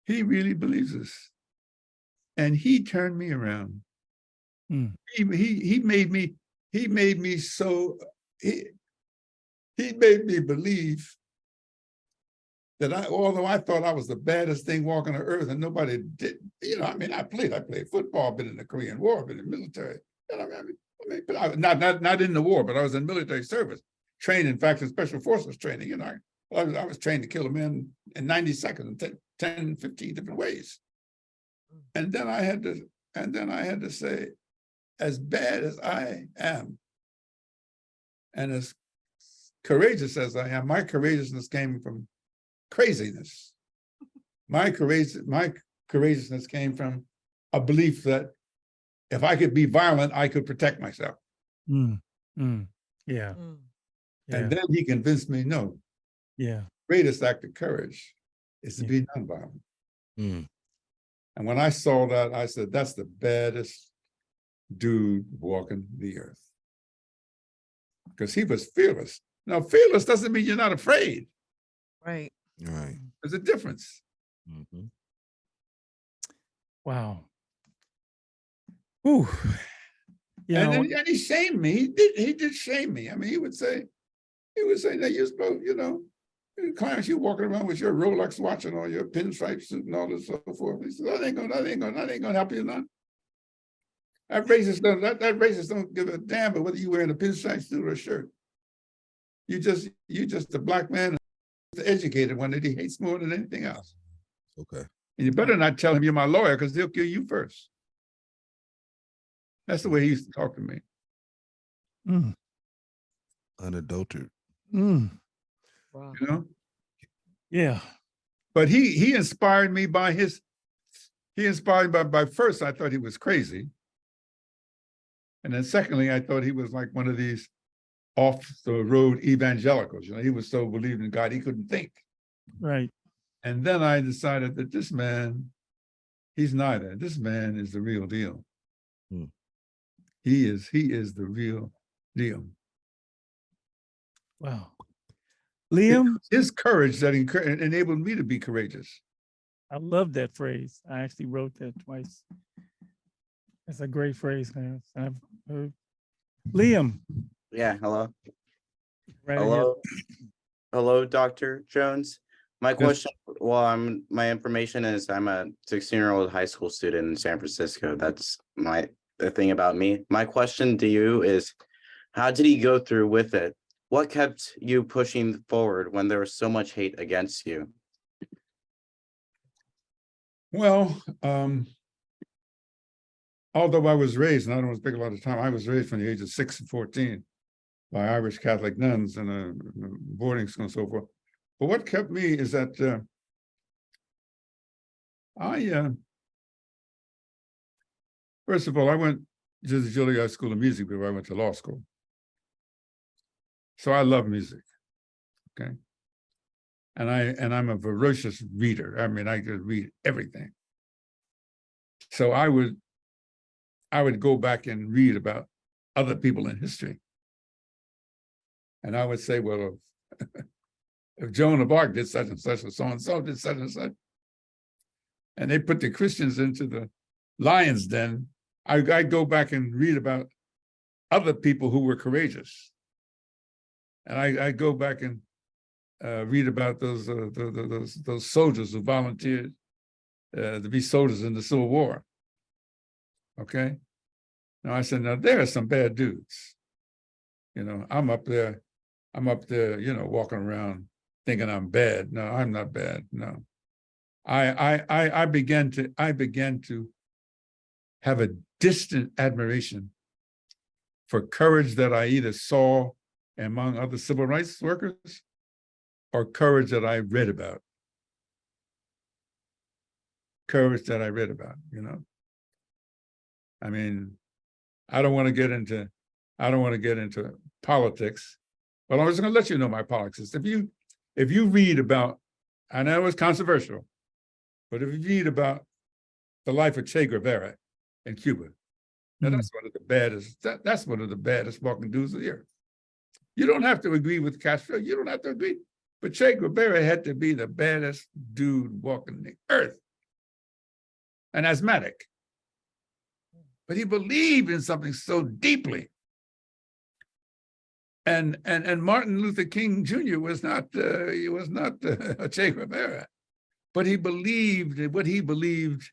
He really believes this. And he turned me around. He made me believe that although I thought I was the baddest thing walking the earth and nobody did, I played football, been in the Korean War, been in the military. Not in the war, but I was in military service, trained, in fact, in special forces training. I was trained to kill a man in 90 seconds, 10, 15 different ways. And then I had to say, as bad as I am, and as courageous as I am, my courageousness came from craziness. My courageousness came from a belief that if I could be violent, I could protect myself. Yeah. And then he convinced me, no. Yeah. Greatest act of courage is to be nonviolent. And when I saw that, I said, that's the baddest dude walking the earth. Because he was fearless. Now, fearless doesn't mean you're not afraid. Right. There's a difference. Wow. Ooh. You know, And he shamed me. He did shame me. I mean, he would say that you're supposed, Clarence, you walking around with your Rolex watch and all your pinstripe suit and all this so forth. He said, that ain't gonna help you none. That racist don't give a damn about whether you wearing a pinstripe suit or a shirt. You just a black man, the educated one that he hates more than anything else. Okay. And you better not tell him you're my lawyer because they'll kill you first. That's the way he used to talk to me. Unadulterated. Wow. You know? Yeah. But he inspired me by by first I thought he was crazy. And then secondly, I thought he was like one of these off the road evangelicals. He was so believed in God he couldn't think. Right. And then I decided that this man, he's neither. This man is the real deal. He is the real deal. Wow. Liam? His courage that enabled me to be courageous. I love that phrase. I actually wrote that twice. That's a great phrase, man. I've heard. Liam. Yeah, hello. Right Hello. Hello, Dr. Jones. My question, my information is I'm a 16-year-old high school student in San Francisco. That's the thing about me. My question to you is, how did he go through with it? What kept you pushing forward when there was so much hate against you? Well, although I was raised, and I don't want to take a lot of time, I was raised from the age of 6 to 14 by Irish Catholic nuns in a boarding school and so forth. But what kept me is that first of all, I went to the Juilliard School of Music before I went to law school. So I love music, okay? And I'm a voracious reader. I mean, I could read everything. So I would go back and read about other people in history. And I would say, well, if Joan of Arc did such and such, or so-and-so did such and such, and they put the Christians into the lion's den, I'd go back and read about other people who were courageous. And I go back and read about those soldiers who volunteered to be soldiers in the Civil War. Okay. Now I said, now there are some bad dudes. I'm up there, walking around thinking I'm bad. No, I'm not bad. No. I began to have a distant admiration for courage that I either saw among other civil rights workers or courage that I read about. Courage that I read about, I mean, I don't want to get into politics, but I was going to let you know my politics. If you read about, I know it's controversial, but if you read about the life of Che Guevara in Cuba, now that's one of the baddest. That's one of the baddest walking dudes here. You don't have to agree with Castro. You don't have to agree, but Che Guevara had to be the baddest dude walking the earth. An asthmatic, but he believed in something so deeply. And Martin Luther King Jr. was not Che Guevara, but he believed in what he believed.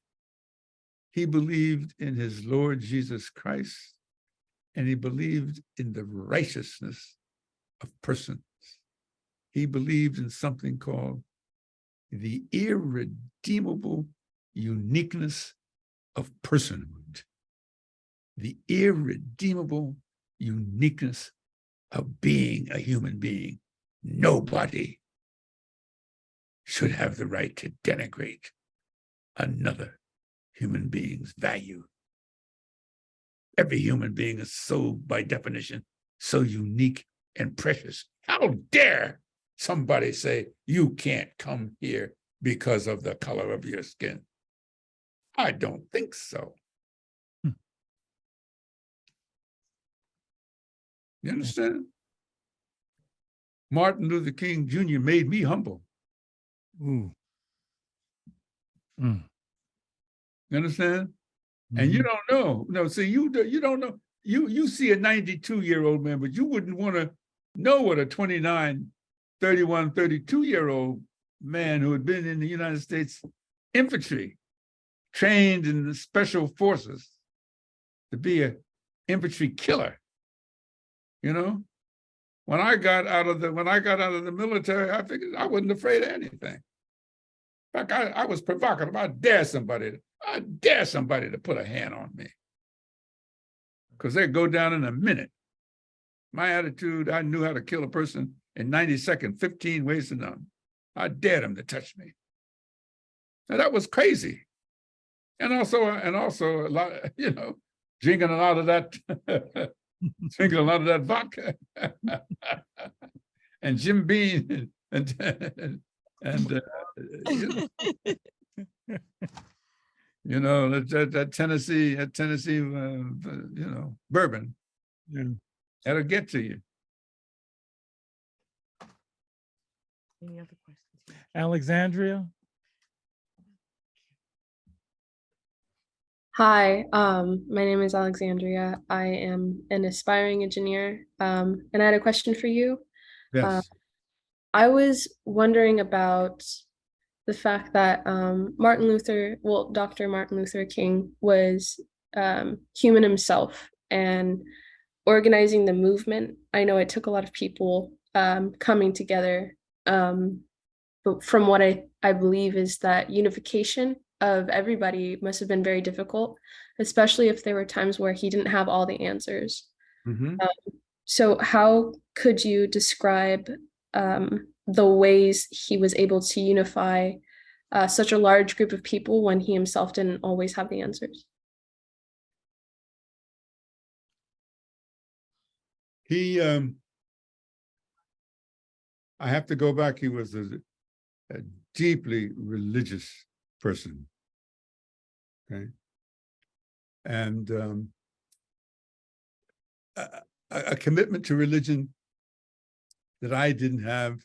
He believed in his Lord Jesus Christ, and he believed in the righteousness of persons. He believed in something called the irredeemable uniqueness of personhood, the irredeemable uniqueness of being a human being. Nobody should have the right to denigrate another human being's value. Every human being is so, by definition, so unique and precious. How dare somebody say you can't come here because of the color of your skin? I don't think so. You understand? Martin Luther King Jr. made me humble. You understand? And you don't know. No, see, you don't know. You see a 92-year-old man, but you wouldn't want to know what a 29, 31, 32-year-old man who had been in the United States infantry, trained in the special forces to be an infantry killer. You know, when I got out of the military, I figured I wasn't afraid of anything. In fact, I was provocative. I dare somebody to put a hand on me, because they'd go down in a minute. My attitude, I knew how to kill a person in 90 seconds, 15 ways to none. I dared them to touch me. Now that was crazy. And also a lot, drinking a lot of that, vodka and Jim Beam and that Tennessee, bourbon. Yeah. That'll get to you. Any other questions? Alexandria. Hi, my name is Alexandria. I am an aspiring engineer, and I had a question for you. Yes. I was wondering about the fact that Dr. Martin Luther King was human himself and organizing the movement. I know it took a lot of people coming together, but from what I believe is that unification of everybody must have been very difficult, especially if there were times where he didn't have all the answers. So how could you describe the ways he was able to unify such a large group of people when he himself didn't always have the answers? I have to go back. He was a deeply religious person. Okay. And a commitment to religion that I didn't have,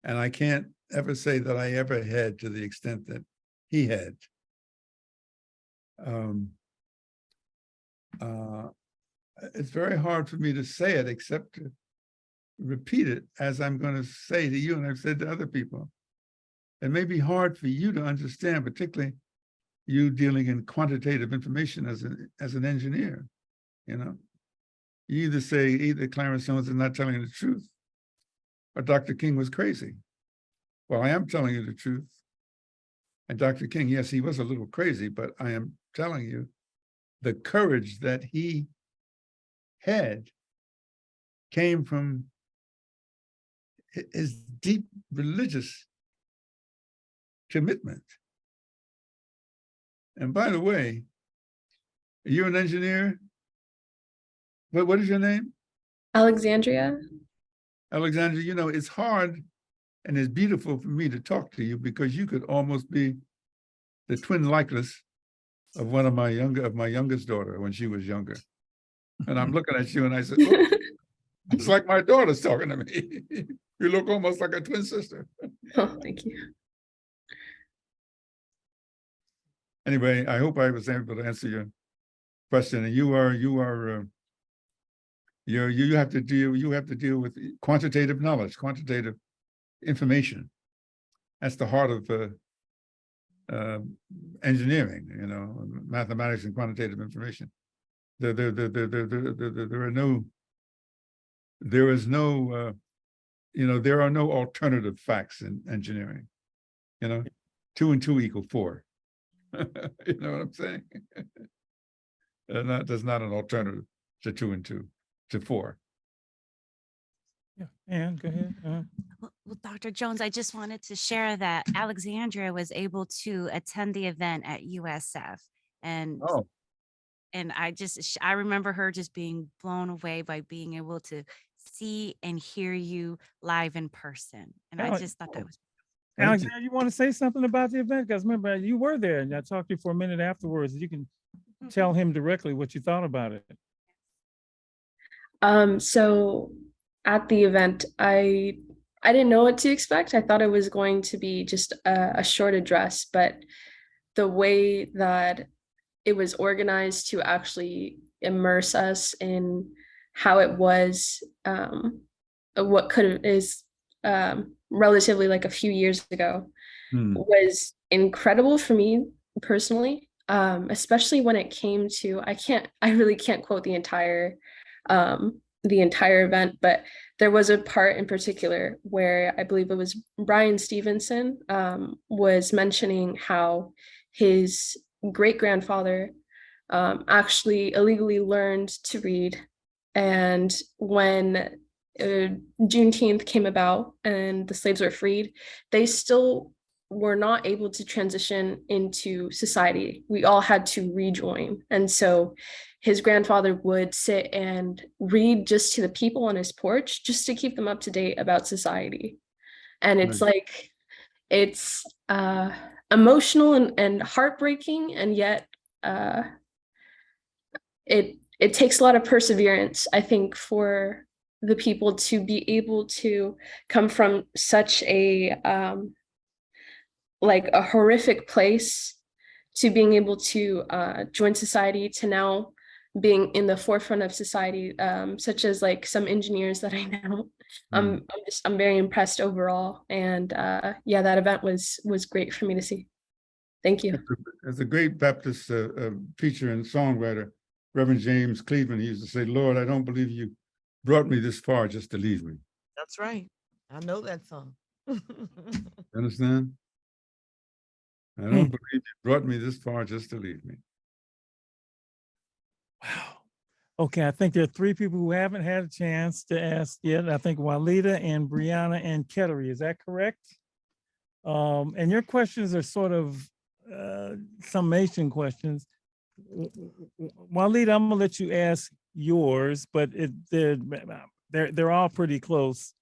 and I can't ever say that I ever had to the extent that he had. It's very hard for me to say it except to repeat it as I'm going to say to you, and I've said to other people. It may be hard for you to understand, particularly you dealing in quantitative information as an engineer. You either Clarence Jones is not telling the truth, or Dr. King was crazy. Well, I am telling you the truth. And Dr. King, yes, he was a little crazy, but I am telling you the courage that he had came from his deep religious commitment. And by the way, are you an engineer? What is your name? Alexandria. Alexandria, it's hard and it's beautiful for me to talk to you because you could almost be the twin likeness of one of my youngest daughter when she was younger. And I'm looking at you and I said, oh, it's like my daughter's talking to me. You look almost like a twin sister. Oh, thank you. Anyway, I hope I was able to answer your question. And you have to deal with quantitative knowledge, quantitative information. That's the heart of engineering, mathematics and quantitative information. There are no alternative facts in engineering. 2 and 2 equal 4. You know what I'm saying? There's not an alternative to 2 and 2 to 4. Yeah, Ann, go ahead. Well, Dr. Jones, I just wanted to share that Alexandria was able to attend the event at USF, and I remember her just being blown away by being able to see and hear you live in person, and I just thought that was. Alexandria, you want to say something about the event? Because remember, you were there, and I talked to you for a minute afterwards. You can tell him directly what you thought about it. So at the event, I didn't know what to expect. I thought it was going to be just a short address, but the way that it was organized to actually immerse us in how it was, what could is relatively like a few years ago, was incredible for me personally, especially when it came to, I really can't quote the entire event, but there was a part in particular where I believe it was Brian Stevenson was mentioning how his great grandfather actually illegally learned to read. And when Juneteenth came about and the slaves were freed, they still were not able to transition into society. We all had to rejoin. And so his grandfather would sit and read just to the people on his porch just to keep them up to date about society. And it's like, it's emotional and heartbreaking, and yet it takes a lot of perseverance, I think, for the people to be able to come from such a like a horrific place to being able to join society, to now being in the forefront of society, such as like some engineers that I know. I'm very impressed overall, and yeah, that event was great for me to see. Thank you. As a great Baptist preacher and songwriter, Reverend James Cleveland, he used to say, "Lord, I don't believe you brought me this far just to leave me." That's right. I know that song. Understand? I don't believe you brought me this far just to leave me. Wow. Okay, I think there are three people who haven't had a chance to ask yet. I think Walida and Brianna and Kettery. Is that correct? And your questions are sort of summation questions. Walida, I'm gonna let you ask yours, but they're all pretty close.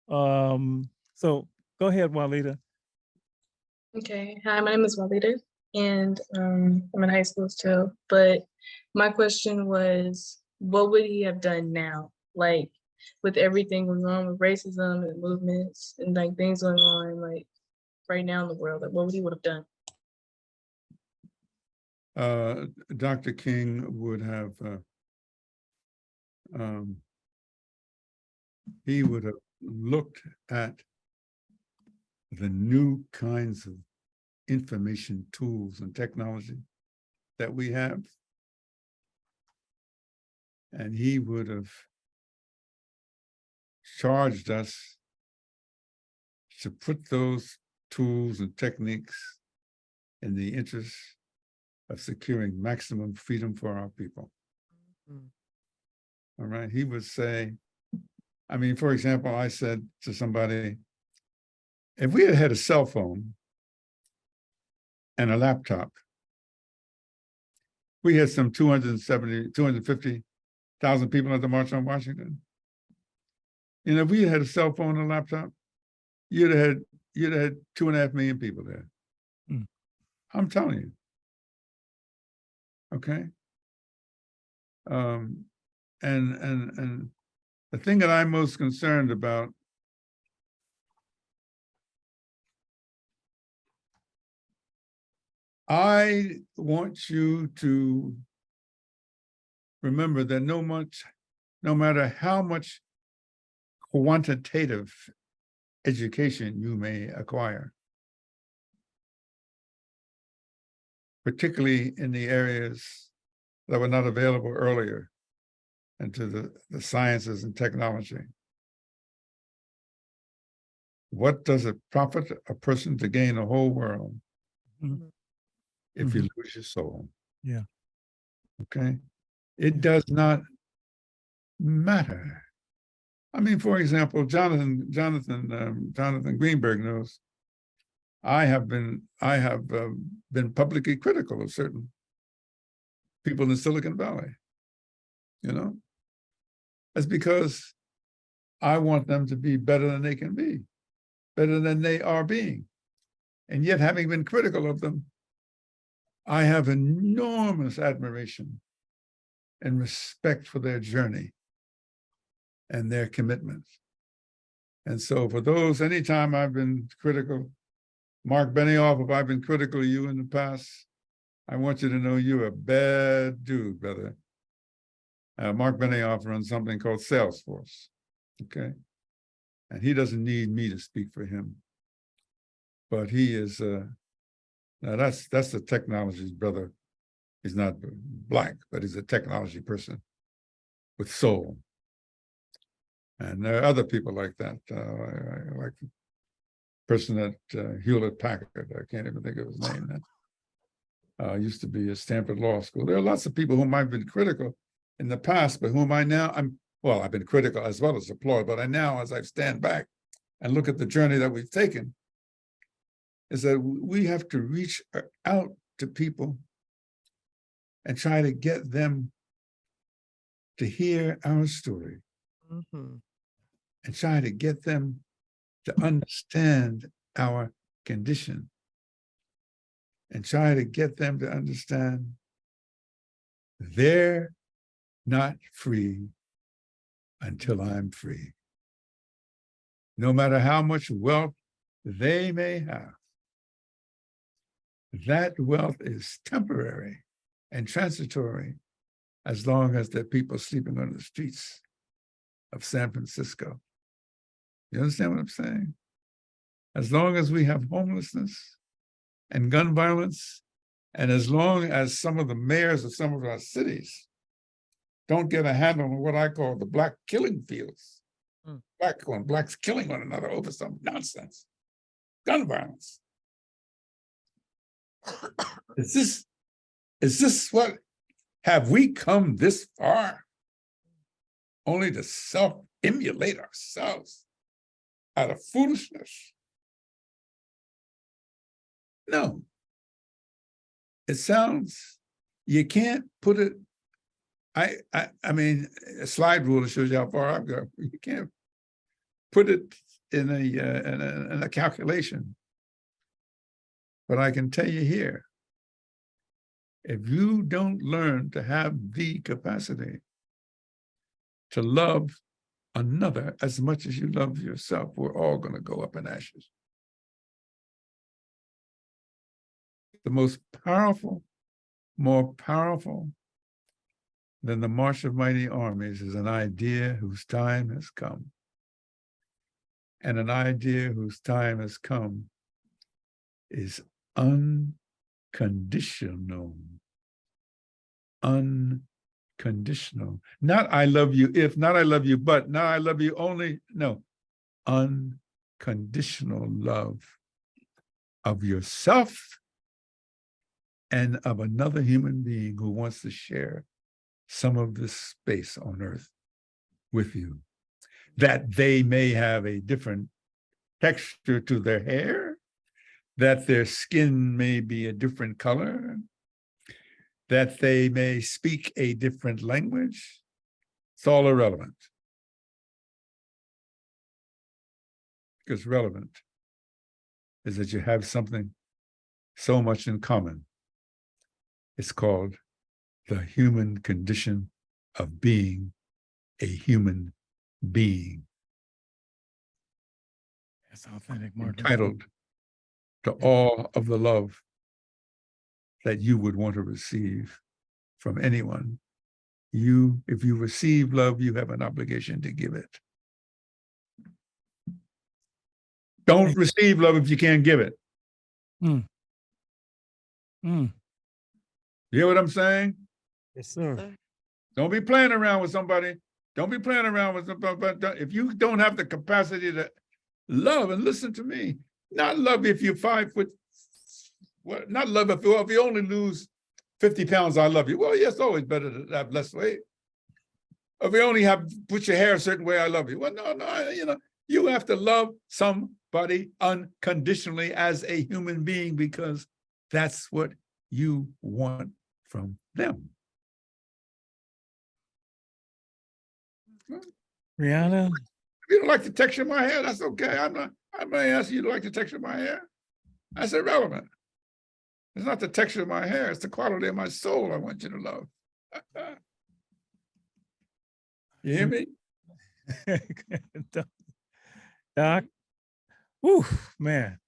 So go ahead, Walida. Okay. Hi, my name is Walida, and I'm in high school still. But my question was, what would he have done now? Like, with everything going on with racism and movements and like things going on, like right now in the world, like what would have done? Dr. King would have, he would have looked at the new kinds of information tools and technology that we have. And he would have charged us to put those tools and techniques in the interest of securing maximum freedom for our people. All right, he would say, I mean, for example, I said to somebody, if we had had a cell phone and a laptop, we had some 250,000 people at the March on Washington. And if we had a cell phone and a laptop, you'd have had 2.5 million people there. I'm telling you. Okay. And the thing that I'm most concerned about I want you to remember that no matter how much quantitative education you may acquire, particularly in the areas that were not available earlier, and to the sciences and technology. What does it profit a person to gain the whole world if you lose your soul? Yeah. Okay. It does not matter. I mean, for example, Jonathan Greenberg knows I have been publicly critical of certain people in Silicon Valley. You know, that's because I want them to be better than they can be, better than they are being. And yet, having been critical of them, I have enormous admiration and respect for their journey and their commitments. And so for those, anytime I've been critical, Mark Benioff, if I've been critical of you in the past, I want you to know you're a bad dude, brother. Mark Benioff runs something called Salesforce, okay? And he doesn't need me to speak for him. But he is, now that's the technology's brother. He's not black, but he's a technology person with soul. And there are other people like that. I like the person at Hewlett Packard. I can't even think of his name now. Used to be at Stanford Law School. There are lots of people whom I've been critical in the past, but whom I've been critical as well as applaud, but as I stand back and look at the journey that we've taken, is that we have to reach out to people and try to get them to hear our story and try to get them to understand our condition and try to get them to understand they're not free until I'm free. No matter how much wealth they may have, that wealth is temporary and transitory as long as there are people sleeping on the streets of San Francisco. You understand what I'm saying? As long as we have homelessness and gun violence, and as long as some of the mayors of some of our cities don't get a handle on what I call the black killing fields, blacks killing one another over some nonsense, gun violence. Is this what, have we come this far only to self-immolate ourselves out of foolishness? No. It sounds, you can't put it, I mean, a slide rule that shows you how far I've gone. You can't put it in a calculation. But I can tell you here, if you don't learn to have the capacity to love another as much as you love yourself, we're all going to go up in ashes. The most powerful, more powerful than the march of mighty armies is an idea whose time has come. And an idea whose time has come is unconditional. Unconditional. Not I love you if, not I love you but, not I love you only. No, unconditional love of yourself and of another human being who wants to share some of this space on earth with you. That they may have a different texture to their hair, that their skin may be a different color, that they may speak a different language. It's all irrelevant. Because relevant is that you have something so much in common. It's called the human condition of being a human being. That's authentic, Martin. Entitled to all of the love that you would want to receive from anyone. If you receive love, you have an obligation to give it. Don't receive love if you can't give it. You hear what I'm saying? Yes, sir. Don't be playing around with somebody. Don't be playing around with somebody. If you don't have the capacity to love, and listen to me, not love if you're 5 foot, not love if you only lose 50 pounds, I love you. Well, yes, always better to have less weight. If you only have put your hair a certain way, I love you. Well, no, you have to love somebody unconditionally as a human being because that's what you want from them. Rihanna? If you don't like the texture of my hair, that's okay. I'm not asking you to like the texture of my hair. That's irrelevant. It's not the texture of my hair, it's the quality of my soul I want you to love. You hear me? Doc, whew, man.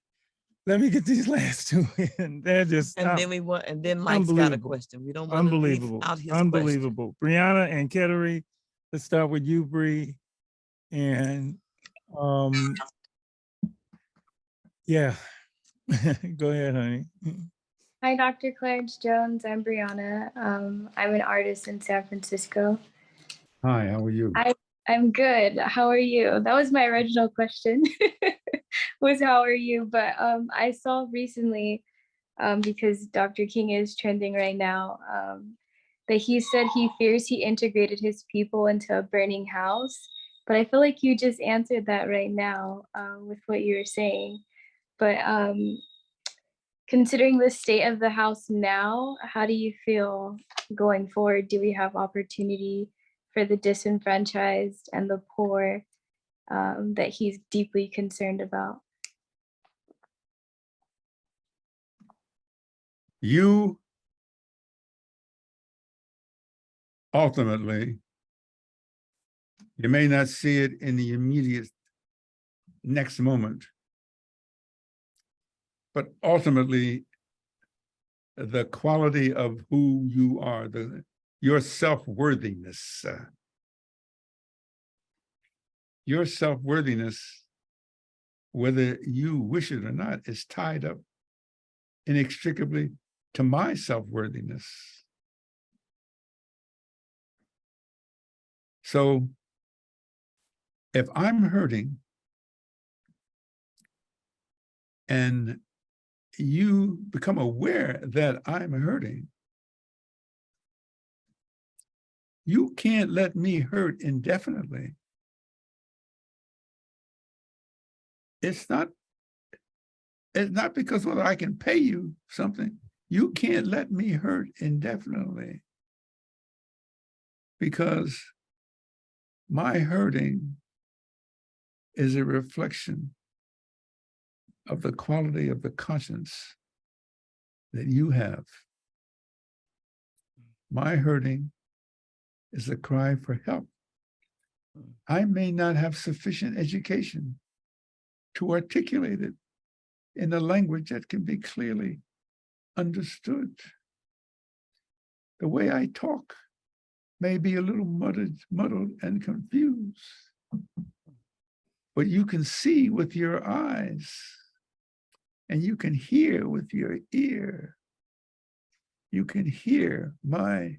Let me get these last two in. They're just And then Mike's got a unbelievable. question. We don't want to leave Unbelievable. out his question. Unbelievable. Brianna and Kettering, let's start with you, Bree. And yeah, go ahead, honey. Hi, Dr. Clarence Jones. I'm Brianna. I'm an artist in San Francisco. Hi, how are you? I'm good. How are you? That was my original question. Was how are you? But I saw recently, because Dr. King is trending right now, that he said he fears he integrated his people into a burning house. But I feel like you just answered that right now with what you were saying. But considering the state of the house now, how do you feel going forward? Do we have opportunity for the disenfranchised and the poor that he's deeply concerned about? You ultimately, you may not see it in the immediate next moment, but ultimately, the quality of who you are, your self-worthiness, whether you wish it or not, is tied up inextricably to my self-worthiness. So if I'm hurting and you become aware that I'm hurting, you can't let me hurt indefinitely. It's not because whether I can pay you something. You can't let me hurt indefinitely, because my hurting is a reflection of the quality of the conscience that you have. My hurting is a cry for help. I may not have sufficient education to articulate it in a language that can be clearly understood. The way I talk may be a little muddled and confused, but you can see with your eyes and you can hear with your ear. You can hear my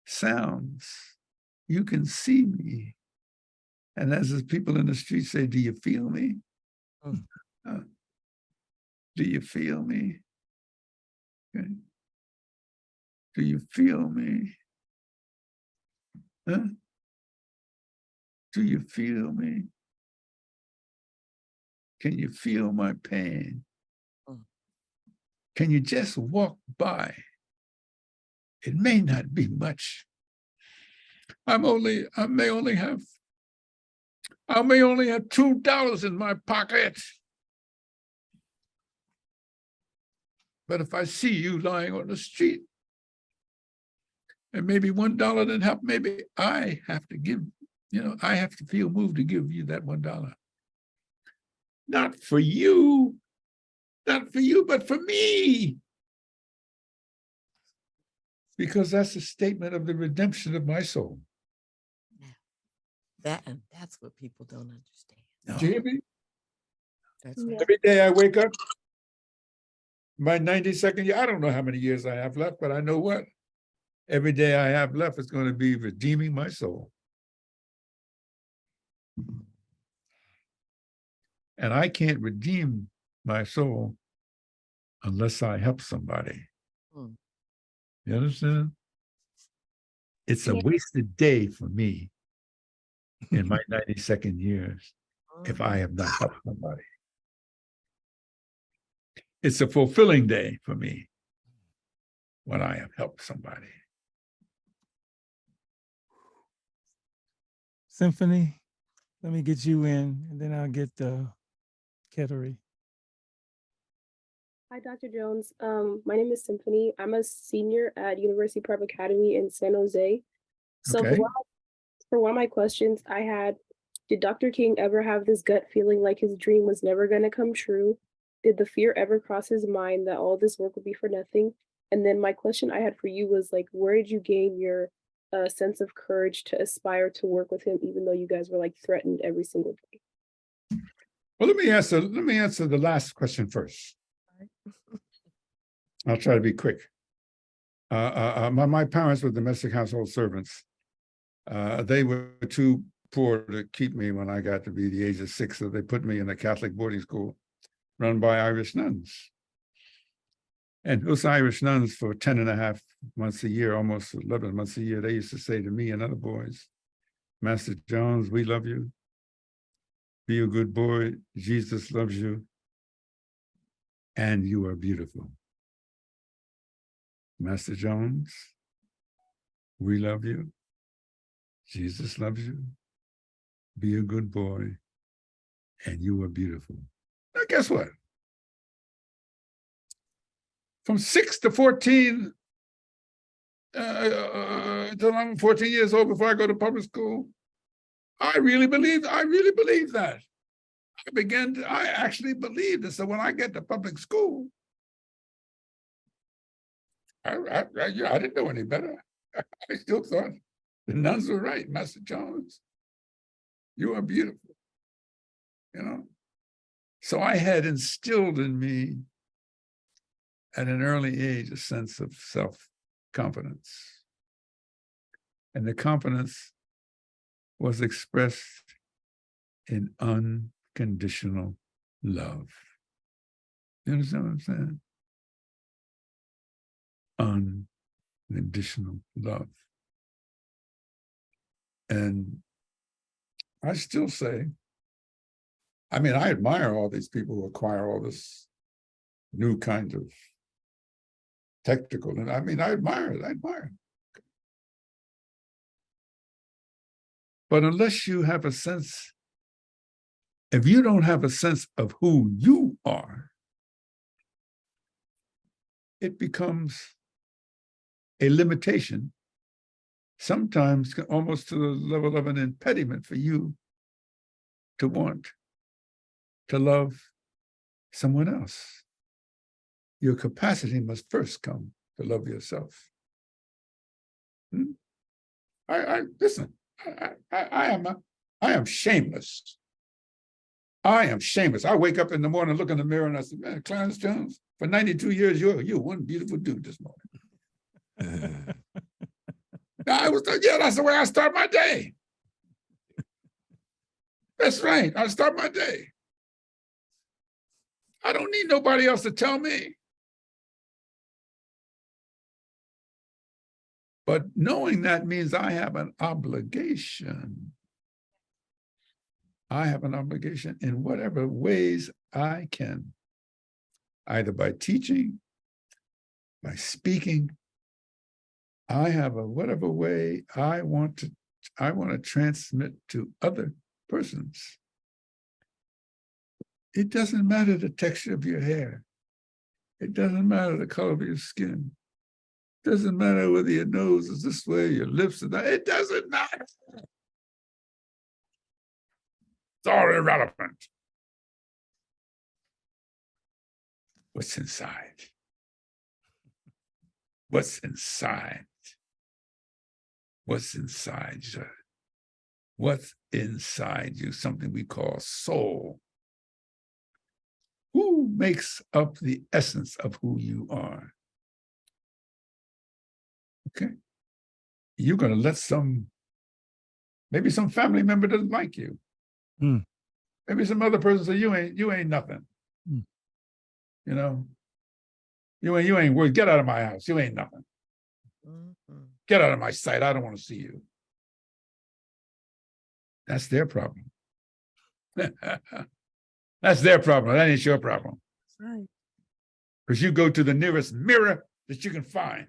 sounds. You can see me. And as the people in the street say, do you feel me? Do you feel me? Okay. Do you feel me? Huh? Do you feel me? Can you feel my pain? Can you just walk by? It may not be much. I may only have $2 in my pocket. But if I see you lying on the street, and maybe $1 didn't help, maybe I have to give, I have to feel moved to give you that $1. Not for you, but for me. Because that's a statement of the redemption of my soul. That's what people don't understand. Do you hear me? That's right. Every day I wake up, my 92nd year, I don't know how many years I have left, but I know what? Every day I have left is going to be redeeming my soul. And I can't redeem my soul unless I help somebody. You understand? It's a wasted day for me in my 92nd years if I have not helped somebody. It's a fulfilling day for me when I have helped somebody. Symphony, let me get you in, and then I'll get Kettering. Hi, Dr. Jones. My name is Symphony. I'm a senior at University Prep Academy in San Jose. So Okay. for one of my questions I had, did Dr. King ever have this gut feeling like his dream was never going to come true? did the fear ever cross his mind that all this work would be for nothing? And then my question I had for you was like, where did you gain your sense of courage to aspire to work with him, even though you guys were like threatened every single day? Well, let me answer the last question first. I'll try to be quick. My parents were domestic household servants. They were too poor to keep me when I got to be the age of 6, so they put me in a Catholic boarding school run by Irish nuns. And those Irish nuns, for 10.5 months a year, almost 11 months a year, they used to say to me and other boys, Master Jones, we love you. Be a good boy. Jesus loves you. And you are beautiful. Master Jones, we love you. Jesus loves you. Be a good boy. And you are beautiful. Now, guess what? From 6 to 14, until I'm 14 years old before I go to public school, I really believed that. I actually believed it. So when I get to public school, I didn't know any better. I still thought the nuns were right. Master Jones, you are beautiful, you know? So I had instilled in me at an early age a sense of self-confidence. And the confidence was expressed in unconditional love. You understand what I'm saying? Unconditional love. And I still say, I mean, I admire all these people who acquire all this new kind of technical, and I mean, I admire it. But unless you have a sense, if you don't have a sense of who you are, it becomes a limitation, sometimes almost to the level of an impediment for you to want to love someone else. Your capacity must first come to love yourself. Listen, I am shameless. I am shameless. I wake up in the morning, look in the mirror, and I say, man, Clarence Jones, for 92 years, you're one beautiful dude this morning. That's the way I start my day. That's right. I start my day. I don't need nobody else to tell me. But knowing that means I have an obligation. I have an obligation in whatever ways I can, either by teaching, by speaking. I have whatever way I want to transmit to other persons. It doesn't matter the texture of your hair. It doesn't matter the color of your skin. It doesn't matter whether your nose is this way, your lips are that. It doesn't matter. It's all irrelevant. What's inside? What's inside? What's inside you? What's inside you? Something we call soul. Who makes up the essence of who you are? Okay. You're going to let maybe some family member doesn't like you. Maybe some other person say, you ain't nothing. You know, you ain't worth, get out of my house. You ain't nothing. Get out of my sight. I don't want to see you. That's their problem. That's their problem. That ain't your problem. That's right. Because you go to the nearest mirror that you can find.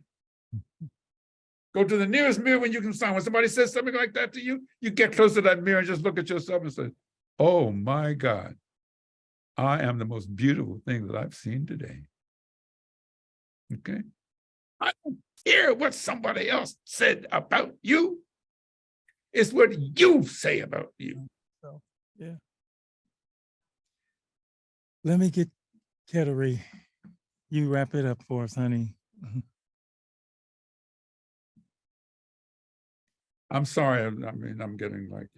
Go to the nearest mirror when you can find. When somebody says something like that to you, you get close to that mirror and just look at yourself and say, oh my God, I am the most beautiful thing that I've seen today. Okay? I don't care what somebody else said about you. It's what you say about you. So, yeah. Let me get Kettering, you wrap it up for us, honey. I'm sorry, I mean, I'm getting like,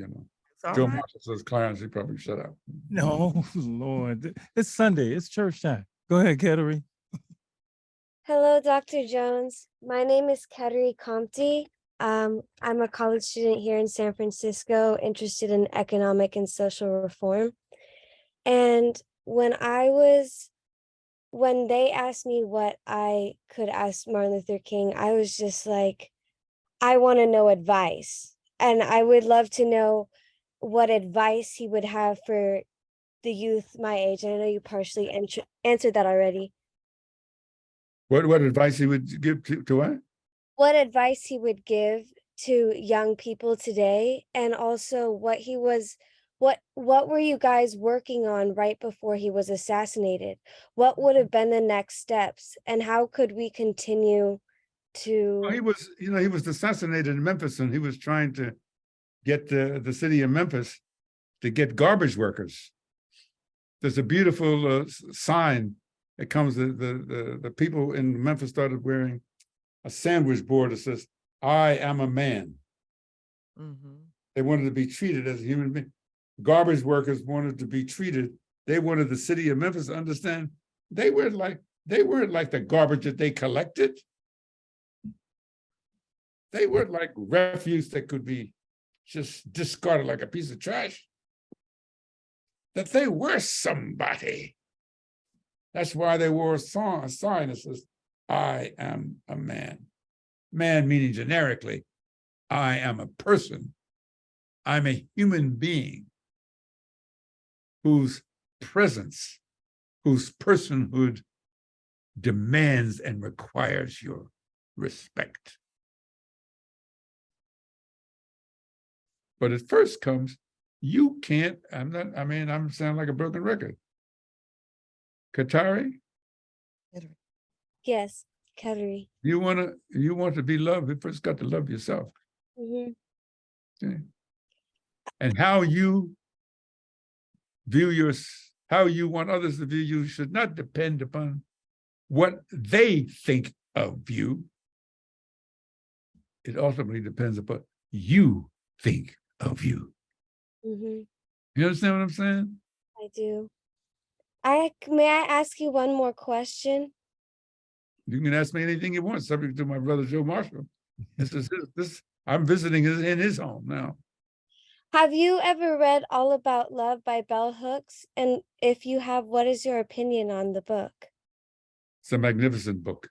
all Joe right. Marshall says Clarence, he probably shut up. No, Lord, it's Sunday. It's church time. Go ahead, Kettering. Hello, Dr. Jones. My name is Kateri Compte. I'm a college student here in San Francisco, interested in economic and social reform. And when they asked me what I could ask Martin Luther King, I was just like, I want to know advice. And I would love to know what advice he would have for the youth my age. And I know you partially answered that already. What advice he would give to what? What advice he would give to young people today, and also what were you guys working on right before he was assassinated? What would have been the next steps, and how could we continue to Well, he was assassinated in Memphis, and he was trying to get the city of Memphis to get garbage workers. There's a beautiful sign that comes, the people in Memphis started wearing a sandwich board that says, "I am a man." They wanted to be treated as a human being. Garbage workers wanted to be treated. They wanted the city of Memphis to understand they weren't like the garbage that they collected. They weren't like refuse that could be just discarded like a piece of trash. That they were somebody. That's why they wore a sign that says, "I am a man." Man meaning generically, I am a person. I'm a human being whose presence, whose personhood demands and requires your respect. But it first comes, you can't, I'm sounding like a broken record. Katari? Yes, Kateri. You want to be loved, you first got to love yourself. Okay. And how you how you want others to view you should not depend upon what they think of you. It ultimately depends upon you think of you. You understand what I'm saying? I do. May I ask you one more question? You can ask me anything you want, subject to my brother Joe Marshall. I'm visiting in his home now. Have you ever read All About Love by Bell Hooks? And if you have, what is your opinion on the book? It's a magnificent book.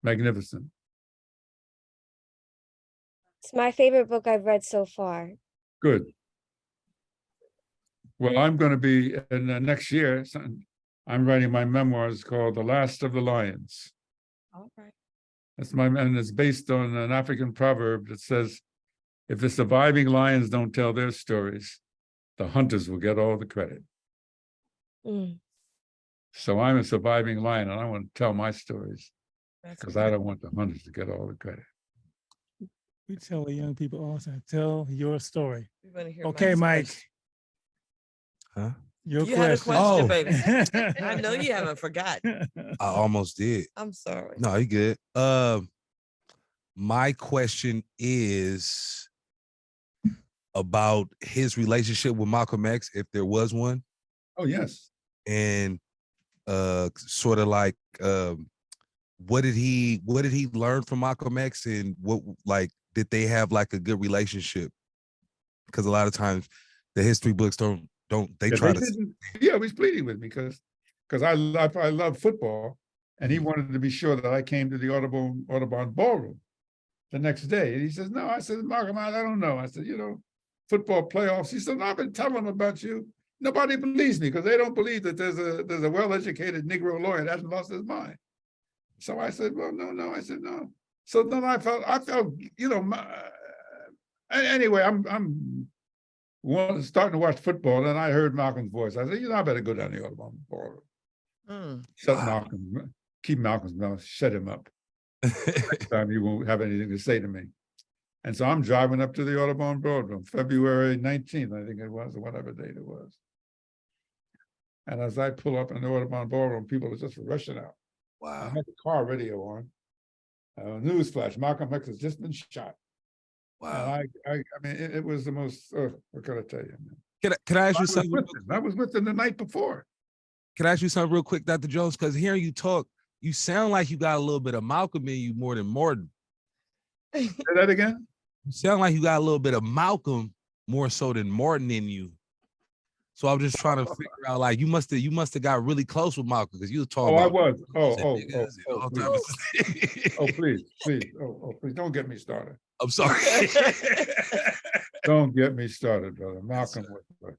Magnificent. It's my favorite book I've read so far. Good. Well, I'm going to be in next year. I'm writing my memoirs called The Last of the Lions. All right. And it's based on an African proverb that says, if the surviving lions don't tell their stories, the hunters will get all the credit. So I'm a surviving lion, and I want to tell my stories because I don't want the hunters to get all the credit. We tell the young people all the time, tell your story. Okay, Mike. Question. Huh? You had a question, Oh. baby. I know you haven't forgotten. I almost did. I'm sorry. No, you good. My question is about his relationship with Malcolm X, if there was one. Oh, yes. And sort of like what did he learn from Malcolm X, and what, like, did they have like a good relationship? Because a lot of times the history books don't they Yeah, try they to didn't. Yeah, he was pleading with me because I love football, and he wanted to be sure that I came to the Audubon ballroom the next day. And he says, "No." I said, "Malcolm, I don't know." I said, football playoffs. He said, "No, I've been telling them about you. Nobody believes me because they don't believe that there's a well-educated Negro lawyer that hasn't lost his mind." So I said, "Well, no." I said, "No." So then I felt, anyway, I'm starting to watch football, and I heard Malcolm's voice. I said, I better go down the Audubon ballroom. Shut Malcolm, keep Malcolm's mouth, shut him up. Next time he won't have anything to say to me. And so I'm driving up to the Audubon ballroom, February 19th, I think it was, or whatever date it was. And as I pull up in the Audubon Ballroom, people are just rushing out. I Wow. had the car radio on. Newsflash, Malcolm X has just been shot. Wow. And I mean, it was the most, what can I tell you? Can I ask you something? I was with them the night before. Can I ask you something real quick, Dr. Jones? Because hearing you talk, you sound like you got a little bit of Malcolm in you more than Morton. Say that again? You sound like you got a little bit of Malcolm more so than Morton in you. So I'm just trying to figure out, like, you must have got really close with Malcolm because you was talking I about. was. Please. Please. Please don't get me started. I'm sorry. Don't get me started, brother. Malcolm was.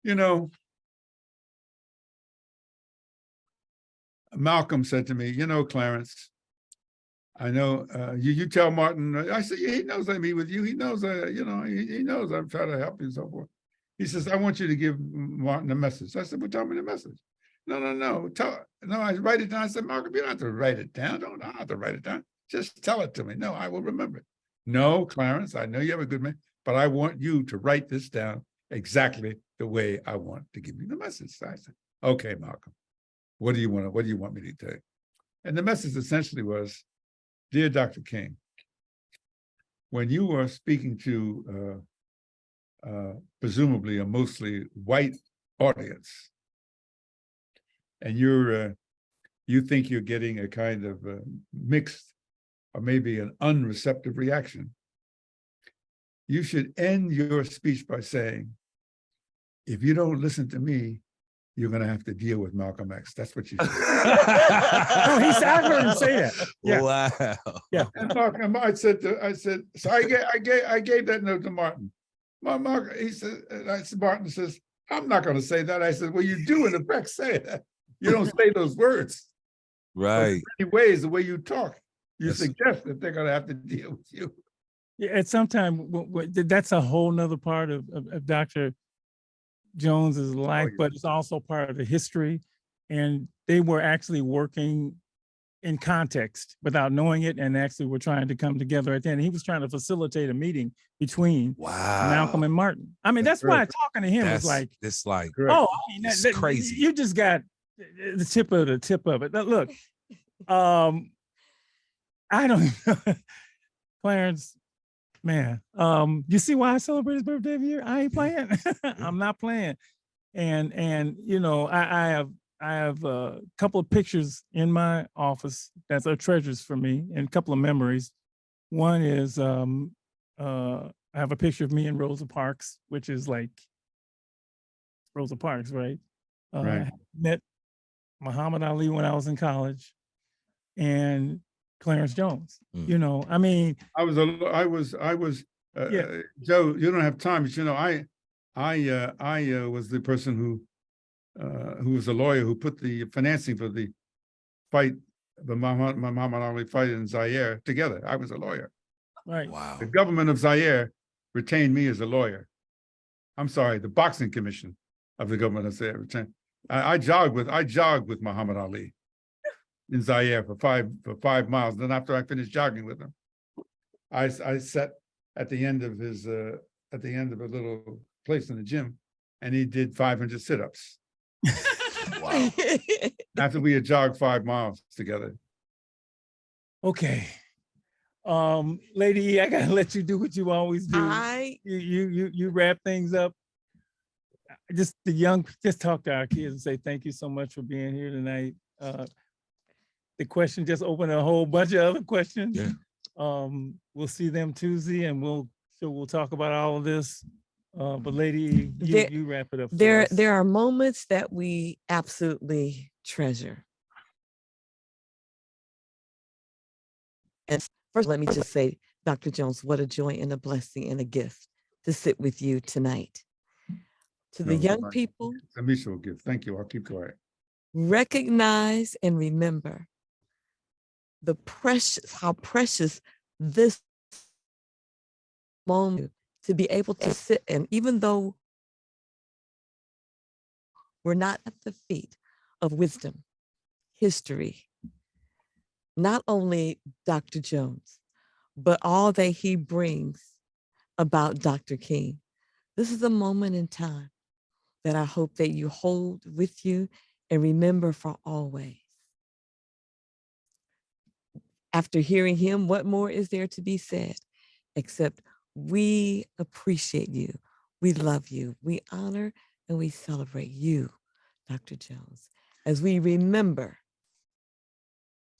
You know, Malcolm said to me, you know, Clarence, I know you tell Martin. I said, yeah, he knows I meet with you. He knows, he knows I'm trying to help you and so forth. He says, I want you to give Martin a message. I said, well, tell me the message. No. I write it down. I said, Malcolm, you don't have to write it down. I don't have to write it down. Just tell it to me. No, I will remember it. No, Clarence, I know you have a good man, but I want you to write this down exactly the way I want to give you the message. So I said, okay, Malcolm, what do you want me to tell you? And the message essentially was, dear Dr. King, when you are speaking to presumably a mostly white audience, and you think you're getting a kind of mixed or maybe an unreceptive reaction, you should end your speech by saying, if you don't listen to me, you're going to have to deal with Malcolm X. That's what you should. I heard him say that. Yeah. Wow. Yeah. And Malcolm, I said, so I gave that note to Martin. Martin, he said, Martin says, I'm not going to say that. I said, well, you do in effect say that. You don't say those words. Right. In many ways, the way you talk, you suggest that they're going to have to deal with you. Yeah, at some time, that's a whole nother part of Dr. Jones's life, but it's also part of the history. And they were actually working in context without knowing it, and actually were trying to come together at the end. He was trying to facilitate a meeting between Malcolm and Martin. I mean, that's why talking to him was like, it's like, oh, I mean, it's crazy. You just got the tip of it. Now, look, I don't know, Clarence, man, you see why I celebrate his birthday every year? I ain't playing. I'm not playing. And you know, I have a couple of pictures in my office that are treasures for me, and a couple of memories. One is I have a picture of me and Rosa Parks, which is like Rosa Parks, right? Right. I met Muhammad Ali when I was in college, and Clarence Jones. You know, I mean, I was Joe, you don't have time, but you know, I was the person who was a lawyer who put the financing for the fight, the Muhammad Ali fight in Zaire together. I was a lawyer. Right. Wow. The government of Zaire retained me as a lawyer. I'm sorry, the boxing commission of the government of Zaire retained. I jogged with Muhammad Ali in Zaire for 5 miles. Then after I finished jogging with him, I sat at the end of a little place in the gym, and he did 500 sit-ups. Wow. After we had jogged 5 miles together. Okay. Lady E, I gotta let you do what you always do. You wrap things up. Just talk to our kids and say thank you so much for being here tonight. The question just opened a whole bunch of other questions. Yeah. We'll see them Tuesday, and we'll talk about all of this. But Lady E, you wrap it up. There are moments that we absolutely treasure. And first, let me just say, Dr. Jones, what a joy and a blessing and a gift to sit with you tonight. To the young people, it's a mutual gift. Thank you. I'll keep quiet. Recognize and remember how precious this moment to be able to sit in, even though we're not at the feet of wisdom, history, not only Dr. Jones, but all that he brings about Dr. King. This is a moment in time that I hope that you hold with you and remember for always. After hearing him, what more is there to be said except we appreciate you, we love you, we honor and we celebrate you, Dr. Jones, as we remember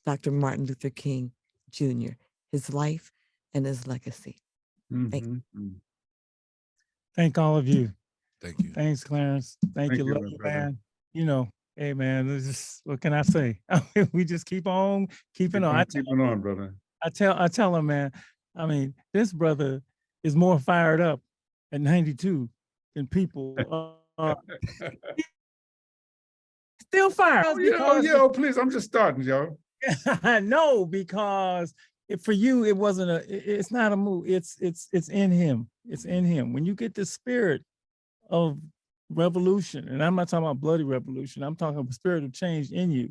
Dr. Martin Luther King Jr., his life and his legacy. Thank you. Thank all of you. Thank you. Thanks, Clarence. Thank you, my love you, brother. man. You know, hey, man, this is, what can I say? We just keep on keeping on. Keeping on, brother. I tell him, man, I mean, this brother is more fired up at 92 than people are. Still fired. Oh, please, I'm just starting, yo. No, because for you, it wasn't it's not a move. It's in him. It's in him. When you get the spirit of revolution, and I'm not talking about bloody revolution, I'm talking about spirit of change in you,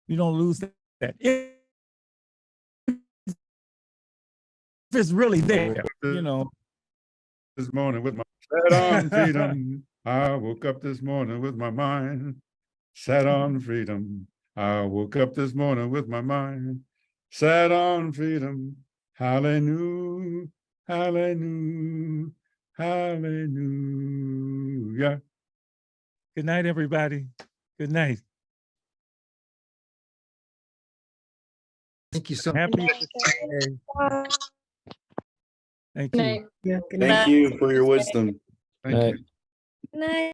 you don't lose that. If it's really there, you know. This morning with my sat on freedom. I woke up this morning with my mind. Sat on freedom. I woke up this morning with my mind. Sat on freedom. Hallelujah. Hallelujah. Hallelujah. Good night, everybody. Good night. Thank you so Happy. Thank you. Thank you for your wisdom. Thank you. Night.